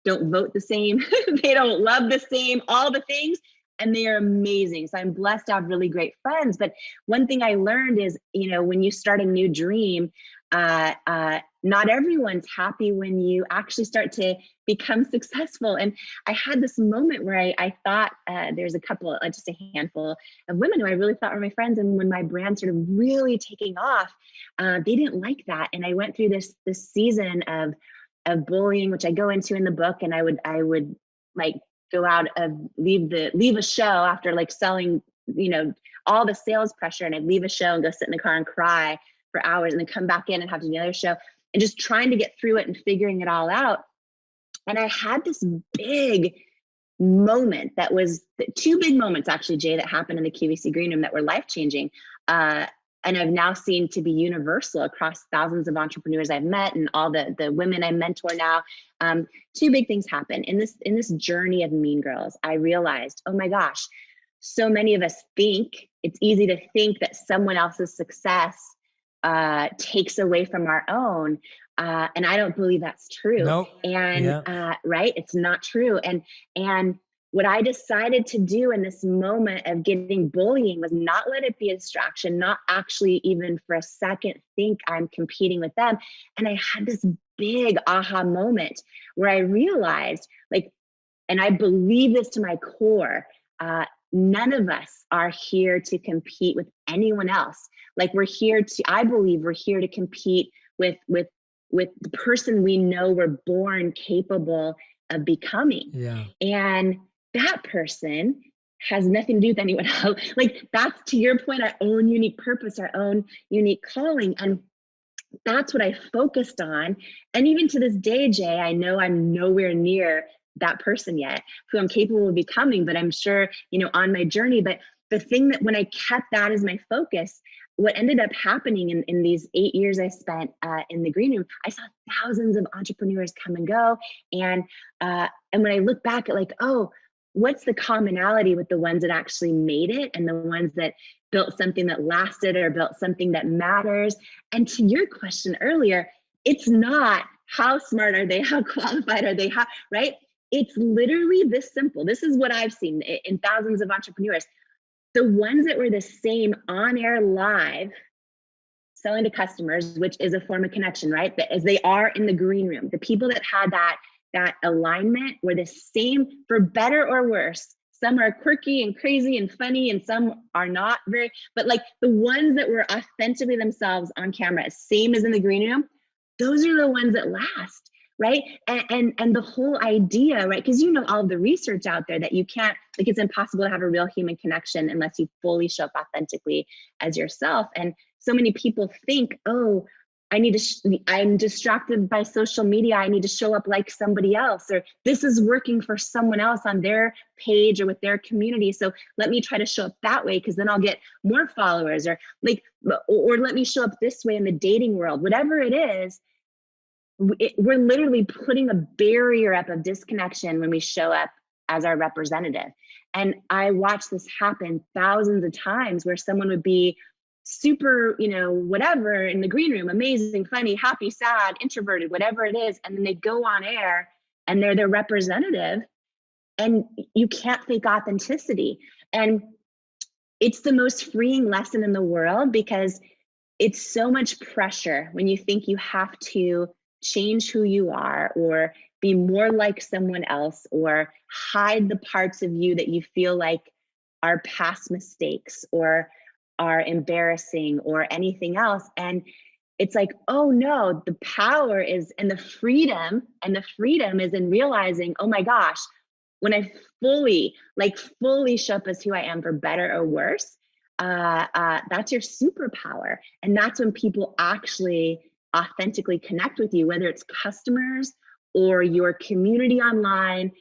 don't vote the same. They don't love the same, all the things. And they are amazing. So I'm blessed to have really great friends. But one thing I learned is, you know, when you start a new dream, not everyone's happy when you actually start to become successful. And I had this moment where I thought there's a couple, just a handful of women who I really thought were my friends. And when my brand started really taking off, they didn't like that. And I went through this season of bullying, which I go into in the book. And I would like go out of leave a show after like selling, you know, all the sales pressure, and I'd leave a show and go sit in the car and cry for hours, and then come back in and have to do another show, and just trying to get through it and figuring it all out. And I had this big moment that was two big moments actually, Jay, that happened in the QVC green room that were life-changing. And I've now seen to be universal across thousands of entrepreneurs I've met and all the women I mentor now. Two big things happen in this journey of Mean Girls. I realized, oh my gosh, so many of us think it's easy to think that someone else's success takes away from our own. And I don't believe that's true. Nope. And right, it's not true. And what I decided to do in this moment of getting bullying was not let it be a distraction, not actually even for a second think I'm competing with them. And I had this big aha moment where I realized, like, and I believe this to my core, none of us are here to compete with anyone else. Like I believe we're here to compete with the person we know we're born capable of becoming. Yeah. And that person has nothing to do with anyone else. Like, that's, to your point, our own unique purpose, our own unique calling. And that's what I focused on. And even to this day, Jay, I know I'm nowhere near that person yet who I'm capable of becoming, but I'm sure, you know, on my journey. But the thing that when I kept that as my focus, what ended up happening in these 8 years I spent in the green room, I saw thousands of entrepreneurs come and go. And when I look back at like, oh, what's the commonality with the ones that actually made it and the ones that built something that lasted or built something that matters? And to your question earlier, it's not how smart are they, how qualified are they, how, right? It's literally this simple. This is what I've seen in thousands of entrepreneurs. The ones that were the same on air live, selling to customers, which is a form of connection, right? But as they are in the green room, the people that had that alignment were the same, for better or worse. Some are quirky and crazy and funny, and some are not very, but like the ones that were authentically themselves on camera, same as in the green room, those are the ones that last, right? And the whole idea, right? Because you know all of the research out there that you can't, like it's impossible to have a real human connection unless you fully show up authentically as yourself. And so many people think, oh, I'm distracted by social media, I need to show up like somebody else, or this is working for someone else on their page or with their community, so let me try to show up that way because then I'll get more followers, or let me show up this way in the dating world. Whatever it is, we're literally putting a barrier up of disconnection when we show up as our representative. And I watched this happen thousands of times where someone would be super, whatever in the green room, amazing, funny, happy, sad, introverted, whatever it is. And then they go on air and they're their representative, and you can't fake authenticity. And it's the most freeing lesson in the world, because it's so much pressure when you think you have to change who you are or be more like someone else or hide the parts of you that you feel like are past mistakes or are embarrassing or anything else. And it's like, oh no, the power is, and the freedom is in realizing, oh my gosh, when I fully show up as who I am, for better or worse, that's your superpower. And that's when people actually authentically connect with you, whether it's customers or your community online.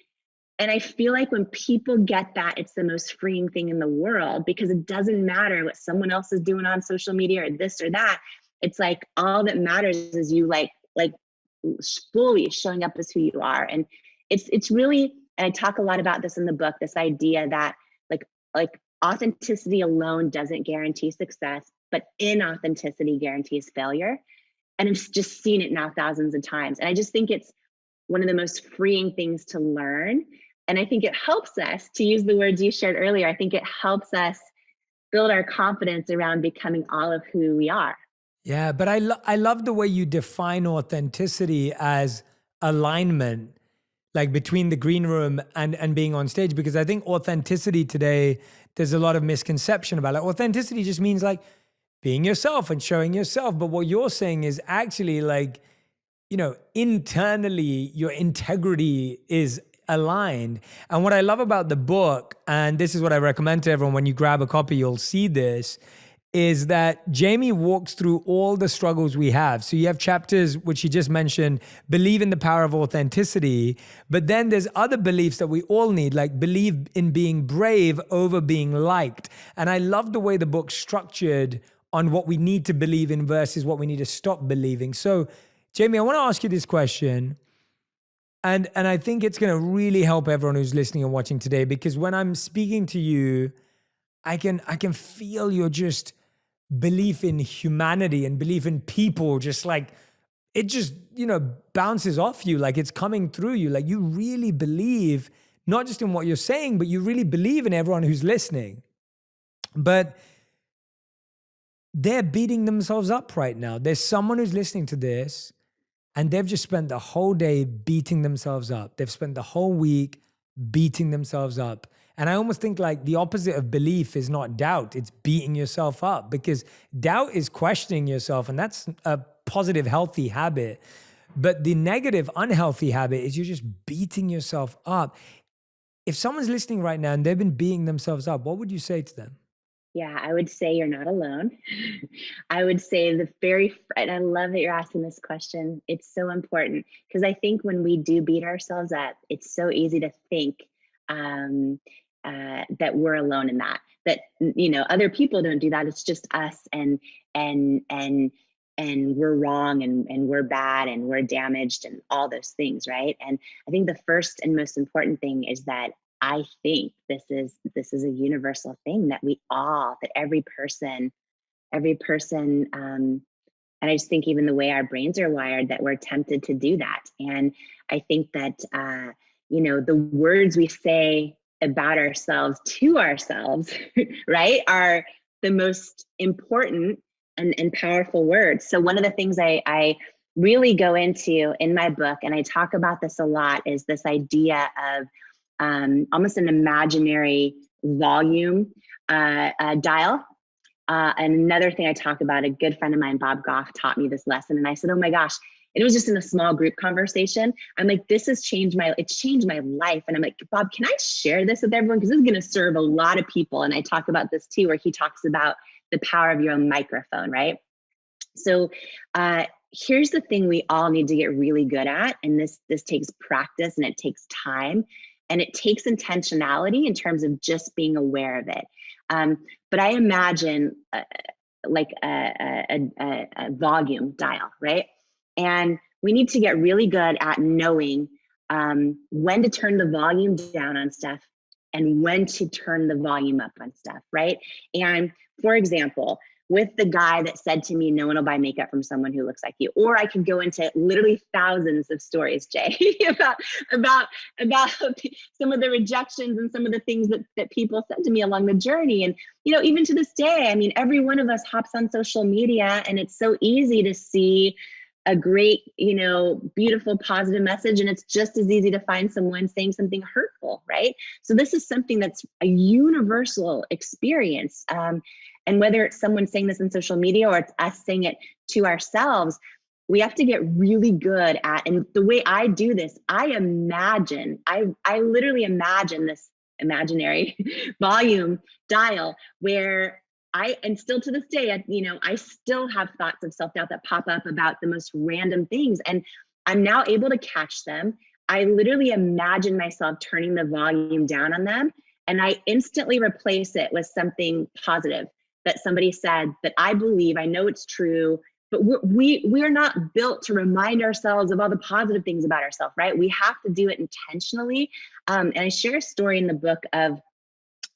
And I feel like when people get that, it's the most freeing thing in the world, because it doesn't matter what someone else is doing on social media or this or that. It's like, all that matters is you like fully showing up as who you are. And it's really, and I talk a lot about this in the book, this idea that like authenticity alone doesn't guarantee success, but inauthenticity guarantees failure. And I've just seen it now thousands of times. And I just think it's one of the most freeing things to learn. And I think it helps us, to use the words you shared earlier, I think it helps us build our confidence around becoming all of who we are. Yeah, but I love the way you define authenticity as alignment, like between the green room and being on stage, because I think authenticity today, there's a lot of misconception about it. Authenticity just means like being yourself and showing yourself. But what you're saying is actually like, internally, your integrity is aligned. And what I love about the book, and this is what I recommend to everyone, when you grab a copy, you'll see this, is that Jamie walks through all the struggles we have. So you have chapters, which he just mentioned, believe in the power of authenticity, but then there's other beliefs that we all need, like believe in being brave over being liked. And I love the way the book's structured on what we need to believe in versus what we need to stop believing. So Jamie, I want to ask you this question, and I think it's going to really help everyone who's listening and watching today, because when I'm speaking to you, I can feel your just belief in humanity and belief in people, just like it just, bounces off you, like it's coming through you. Like you really believe, not just in what you're saying, but you really believe in everyone who's listening. But they're beating themselves up right now. There's someone who's listening to this and they've just spent the whole day beating themselves up. They've spent the whole week beating themselves up. And I almost think like the opposite of belief is not doubt, it's beating yourself up, because doubt is questioning yourself, and that's a positive, healthy habit. But the negative, unhealthy habit is you're just beating yourself up. If someone's listening right now and they've been beating themselves up, what would you say to them? Yeah, I would say you're not alone. I would say and I love that you're asking this question. It's so important, because I think when we do beat ourselves up, it's so easy to think that we're alone in that other people don't do that. It's just us, and we're wrong, and we're bad, and we're damaged, and all those things, right? And I think the first and most important thing is that I think this is a universal thing that every person, and I just think even the way our brains are wired, that we're tempted to do that. And I think that, the words we say about ourselves to ourselves, right, are the most important and powerful words. So one of the things I really go into in my book, and I talk about this a lot, is this idea of almost an imaginary volume dial. And another thing I talk about, a good friend of mine, Bob Goff, taught me this lesson. And I said, oh my gosh, and it was just in a small group conversation. I'm like, it's changed my life. And I'm like, Bob, can I share this with everyone? Because this is going to serve a lot of people. And I talk about this too, where he talks about the power of your own microphone, right? So here's the thing we all need to get really good at. And this takes practice, and it takes time, and it takes intentionality in terms of just being aware of it. But I imagine like a volume dial, right? And we need to get really good at knowing when to turn the volume down on stuff and when to turn the volume up on stuff, right? And for example, with the guy that said to me, no one will buy makeup from someone who looks like you. Or I could go into literally thousands of stories, Jay, about some of the rejections and some of the things that people said to me along the journey. And, even to this day, I mean, every one of us hops on social media, and it's so easy to see a great, beautiful, positive message. And it's just as easy to find someone saying something hurtful, right? So this is something that's a universal experience. And whether it's someone saying this on social media or it's us saying it to ourselves, we have to get really good at, and the way I do this, I literally imagine this imaginary volume dial where and still to this day, I still have thoughts of self-doubt that pop up about the most random things. And I'm now able to catch them. I literally imagine myself turning the volume down on them, and I instantly replace it with something positive that somebody said that I believe, I know it's true, but we're not built to remind ourselves of all the positive things about ourselves, right? We have to do it intentionally. And I share a story in the book of,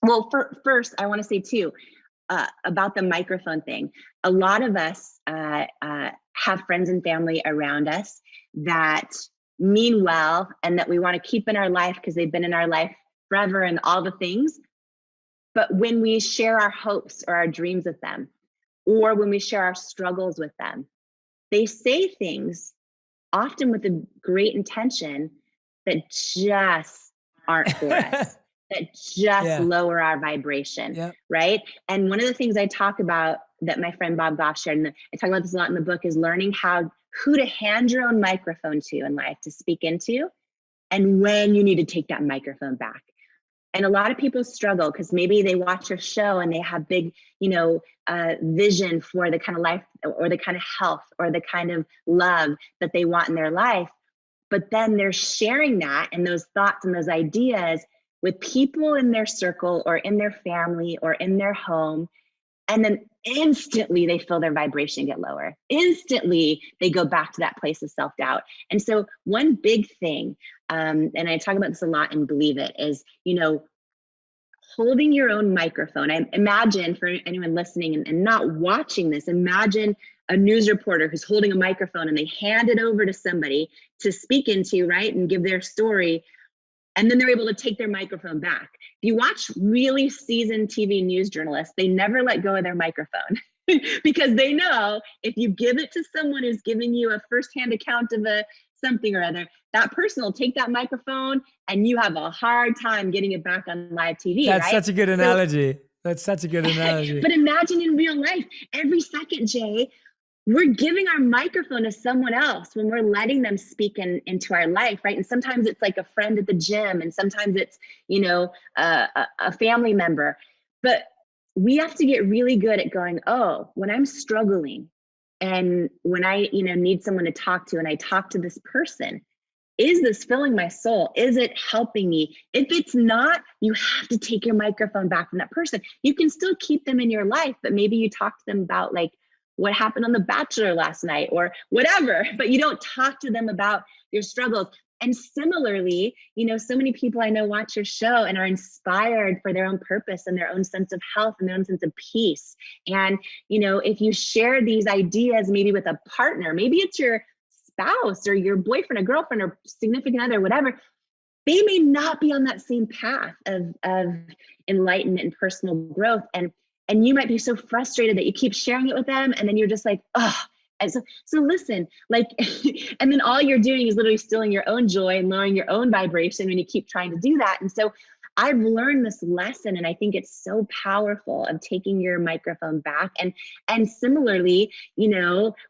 well, first, I want to say too, about the microphone thing. A lot of us have friends and family around us that mean well and that we want to keep in our life because they've been in our life forever and all the things. But when we share our hopes or our dreams with them, or when we share our struggles with them, they say things often with a great intention that just aren't for us, that just lower our vibration, right? And one of the things I talk about that my friend Bob Goff shared, and I talk about this a lot in the book, is learning who to hand your own microphone to in life to speak into, and when you need to take that microphone back. And a lot of people struggle because maybe they watch a show and they have big, vision for the kind of life or the kind of health or the kind of love that they want in their life. But then they're sharing that and those thoughts and those ideas with people in their circle or in their family or in their home. And then instantly they feel their vibration get lower. Instantly they go back to that place of self-doubt. And so one big thing, and I talk about this a lot in Believe It, is, holding your own microphone. I imagine, for anyone listening and not watching this, imagine a news reporter who's holding a microphone and they hand it over to somebody to speak into, right, and give their story. And then they're able to take their microphone back. If you watch really seasoned TV news journalists, they never let go of their microphone because they know if you give it to someone who's giving you a firsthand account of something or other, that person will take that microphone and you have a hard time getting it back on live TV. That's right? such a good analogy. That's such a good analogy. But imagine in real life, every second, Jay, we're giving our microphone to someone else when we're letting them speak into our life, right? And sometimes it's like a friend at the gym, and sometimes it's, a family member. But we have to get really good at going, oh, when I'm struggling and when I, need someone to talk to, and I talk to this person, is this filling my soul? Is it helping me? If it's not, you have to take your microphone back from that person. You can still keep them in your life, but maybe you talk to them about like what happened on The Bachelor last night or whatever, but you don't talk to them about your struggles. And similarly, so many people I know watch your show and are inspired for their own purpose and their own sense of health and their own sense of peace. And, if you share these ideas, maybe with a partner, maybe it's your spouse or your boyfriend or girlfriend or significant other, whatever, they may not be on that same path of enlightenment and personal growth. And you might be so frustrated that you keep sharing it with them. And then you're just like, oh, and so listen, like, and then all you're doing is literally stealing your own joy and lowering your own vibration when you keep trying to do that. And so I've learned this lesson, and I think it's so powerful, of taking your microphone back. And similarly,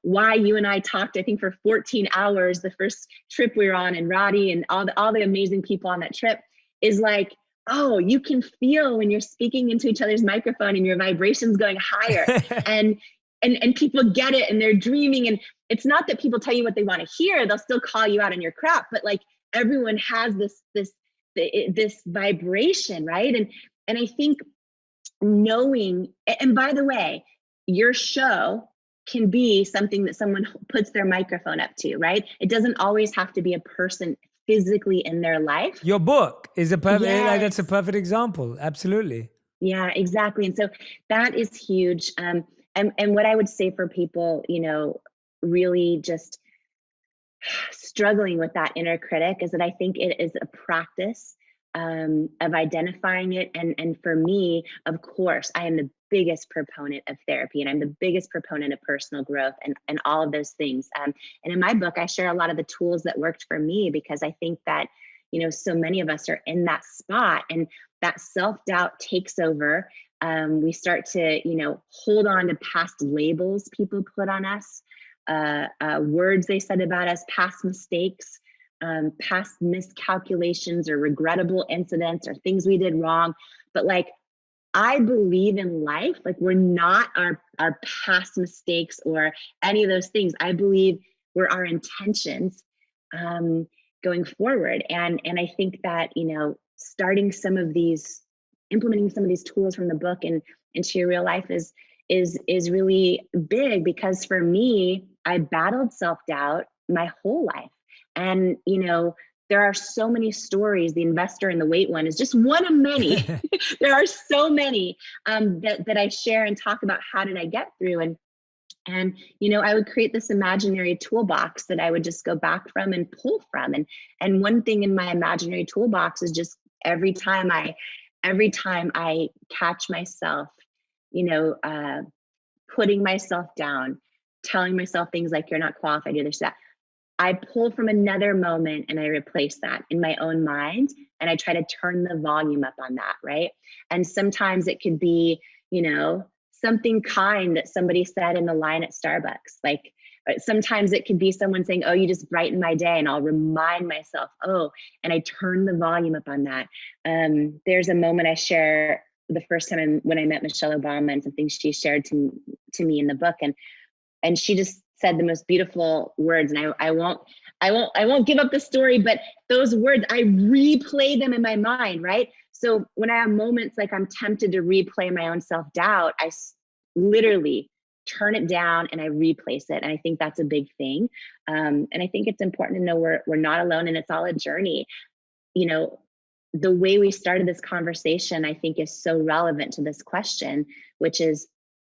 why you and I talked, I think, for 14 hours, the first trip we were on, and Roddy and all the amazing people on that trip, is like, oh, you can feel when you're speaking into each other's microphone and your vibration's going higher. And people get it, and they're dreaming. And it's not that people tell you what they want to hear. They'll still call you out on your crap, but like, everyone has this vibration, right? And I think knowing, and by the way, your show can be something that someone puts their microphone up to, right? It doesn't always have to be a person physically in their life. Your book is a perfect, Yes. That's a perfect example. Absolutely. Yeah, exactly. And so that is huge. And what I would say for people, really just struggling with that inner critic, is that I think it is a practice of identifying it. And for me, of course, I am the biggest proponent of therapy, and I'm the biggest proponent of personal growth and all of those things. And in my book, I share a lot of the tools that worked for me, because I think that, so many of us are in that spot, and that self-doubt takes over. We start to, hold on to past labels people put on us, words they said about us, past mistakes, past miscalculations or regrettable incidents or things we did wrong. But like, I believe in life, like, we're not our past mistakes or any of those things. I believe we're our intentions going forward. And I think that, starting implementing some of these tools from the book and into your real life is really big, because for me, I battled self-doubt my whole life. And, there are so many stories. The investor and the weight one is just one of many. There are so many that I share and talk about how did I get through. And I would create this imaginary toolbox that I would just go back from and pull from. And one thing in my imaginary toolbox is just every time I catch myself, putting myself down, telling myself things like, you're not qualified, you're this, that, I pull from another moment and I replace that in my own mind, and I try to turn the volume up on that, right? And sometimes it could be, something kind that somebody said in the line at Starbucks. Like, sometimes it could be someone saying, oh, you just brighten my day, and I'll remind myself, oh, and I turn the volume up on that. There's a moment I share the first time when I met Michelle Obama, and something she shared to me in the book. And she just said the most beautiful words. And I won't give up the story, but those words, I replay them in my mind, right? So when I have moments like I'm tempted to replay my own self-doubt, I literally turn it down and I replace it. And I think that's a big thing. And I think it's important to know we're not alone, and it's all a journey. The way we started this conversation, I think, is so relevant to this question, which is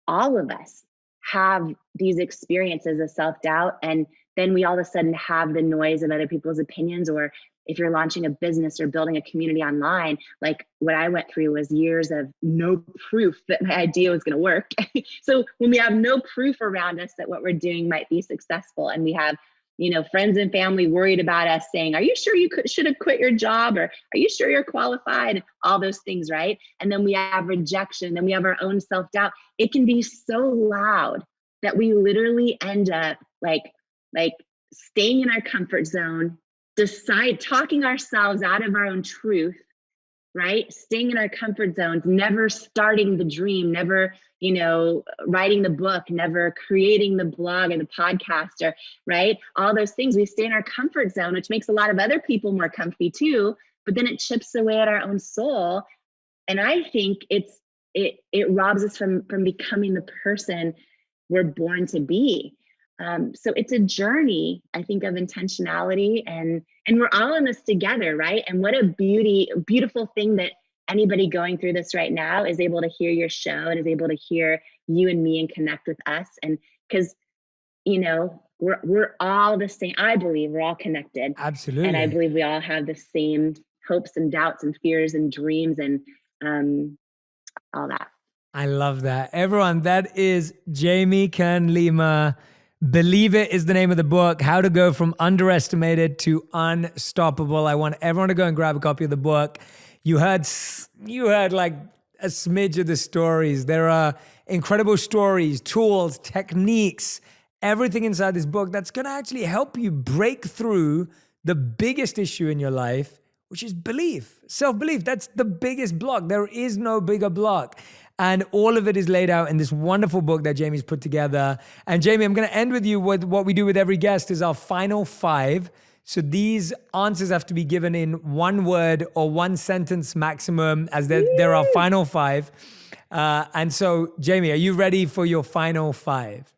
all of us have these experiences of self-doubt, and then we all of a sudden have the noise of other people's opinions. Or if you're launching a business or building a community online, like what I went through was years of no proof that my idea was going to work. So when we have no proof around us that what we're doing might be successful, and we have, friends and family worried about us saying, are you sure you should have quit your job? Or are you sure you're qualified? All those things, right? And then we have rejection, then we have our own self-doubt. It can be so loud that we literally end up like staying in our comfort zone, talking ourselves out of our own truth, right? Staying in our comfort zones, never starting the dream, never, writing the book, never creating the blog or the podcast, or right? All those things. We stay in our comfort zone, which makes a lot of other people more comfy too, but then it chips away at our own soul. And I think it robs us from becoming the person we're born to be. So it's a journey, I think, of intentionality, and we're all in this together, right? And what a beautiful thing that anybody going through this right now is able to hear your show and is able to hear you and me and connect with us. And because, we're all the same. I believe we're all connected. Absolutely. And I believe we all have the same hopes and doubts and fears and dreams and all that. I love that. Everyone, that is Jamie Kern-Lima. Believe It is the name of the book, How to Go from Underestimated to Unstoppable. I want everyone to go and grab a copy of the book. You heard like a smidge of the stories. There are incredible stories, tools, techniques, everything inside this book that's going to actually help you break through the biggest issue in your life, which is belief, self-belief. That's the biggest block. There is no bigger block. And all of it is laid out in this wonderful book that Jamie's put together. And Jamie, I'm going to end with you with what we do with every guest is our final 5. So these answers have to be given in 1 word or 1 sentence maximum, as there are final 5. And so, Jamie, are you ready for your final 5?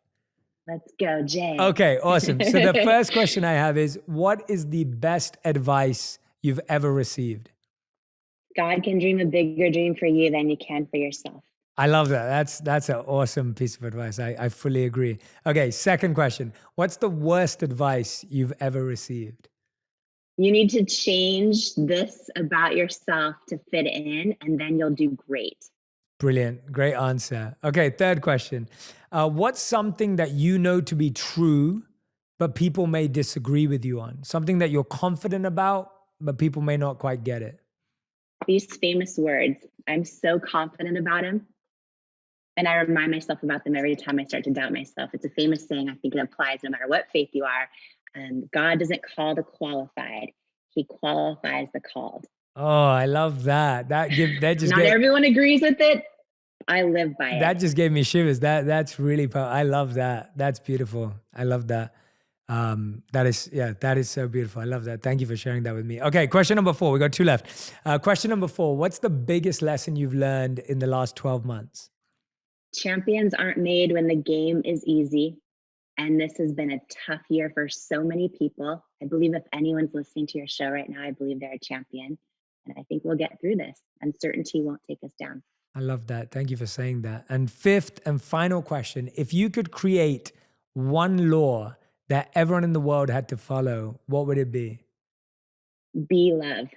Let's go, Jay. Okay, awesome. So the first question I have is, what is the best advice you've ever received? God can dream a bigger dream for you than you can for yourself. I love that. That's an awesome piece of advice. I fully agree. Okay, second question. What's the worst advice you've ever received? You need to change this about yourself to fit in, and then you'll do great. Brilliant. Great answer. Okay, third question. What's something that you know to be true, but people may disagree with you on? Something that you're confident about, but people may not quite get it. These famous words, I'm so confident about them. And I remind myself about them every time I start to doubt myself. It's a famous saying. I think it applies no matter what faith you are. God doesn't call the qualified. He qualifies the called. Oh, I love that. Not Everyone agrees with it. I live by it. That just gave me shivers. That's really powerful. I love that. That's beautiful. I love that. That is so beautiful. I love that. Thank you for sharing that with me. Okay, question number 4. We got 2 left. Question number 4. What's the biggest lesson you've learned in the last 12 months? Champions aren't made when the game is easy. And this has been a tough year for so many people. I believe if anyone's listening to your show right now, I believe they're a champion. And I think we'll get through this. Uncertainty won't take us down. I love that. Thank you for saying that. And 5th and final question. If you could create one law that everyone in the world had to follow, what would it be? Be love.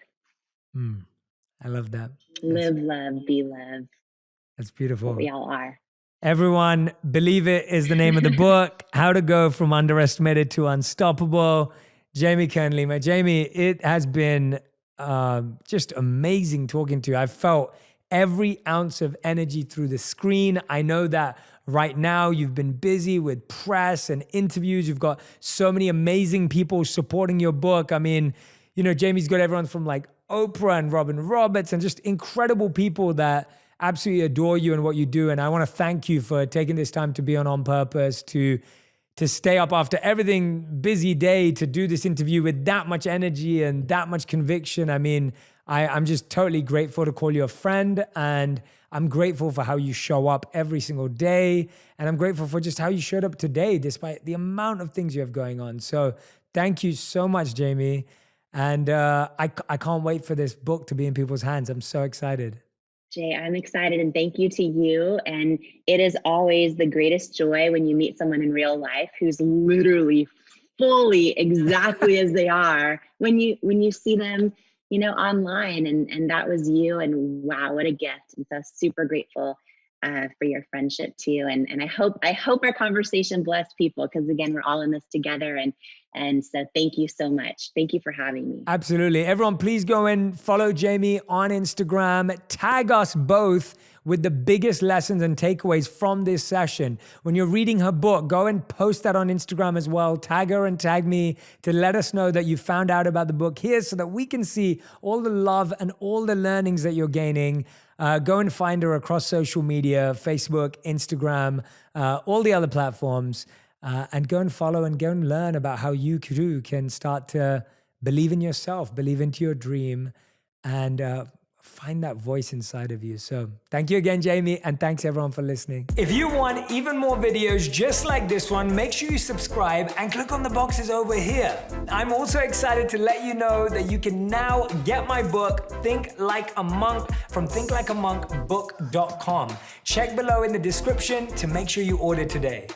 I love that. Live love, be love. That's beautiful. We all are. Everyone, Believe It is the name of the book, How to Go from Underestimated to Unstoppable. Jamie Kern-Lima. Jamie, it has been just amazing talking to you. I felt every ounce of energy through the screen. I know that right now you've been busy with press and interviews. You've got so many amazing people supporting your book. I mean, Jamie's got everyone from like Oprah and Robin Roberts and just incredible people that absolutely adore you and what you do. And I want to thank you for taking this time to be on Purpose, to stay up after everything busy day to do this interview with that much energy and that much conviction. I mean, I'm just totally grateful to call you a friend, and I'm grateful for how you show up every single day. And I'm grateful for just how you showed up today, despite the amount of things you have going on. So thank you so much, Jamie. And I can't wait for this book to be in people's hands. I'm so excited. Jay, I'm excited, and thank you to you. And it is always the greatest joy when you meet someone in real life who's literally fully exactly as they are when you see them, online, and that was you. And wow, what a gift. And so super grateful for your friendship too. And I hope our conversation blessed people, because again, we're all in this together. And so thank you so much. Thank you for having me. Absolutely. Everyone, please go and follow Jamie on Instagram. Tag us both with the biggest lessons and takeaways from this session. When you're reading her book, go and post that on Instagram as well. Tag her and tag me to let us know that you found out about the book here, so that we can see all the love and all the learnings that you're gaining. Go and find her across social media, Facebook, Instagram, all the other platforms. And go and follow and go and learn about how you too can start to believe in yourself, believe into your dream, and find that voice inside of you. So thank you again, Jamie, and thanks everyone for listening. If you want even more videos just like this one, make sure you subscribe and click on the boxes over here. I'm also excited to let you know that you can now get my book, Think Like a Monk, from thinklikeamonkbook.com. Check below in the description to make sure you order today.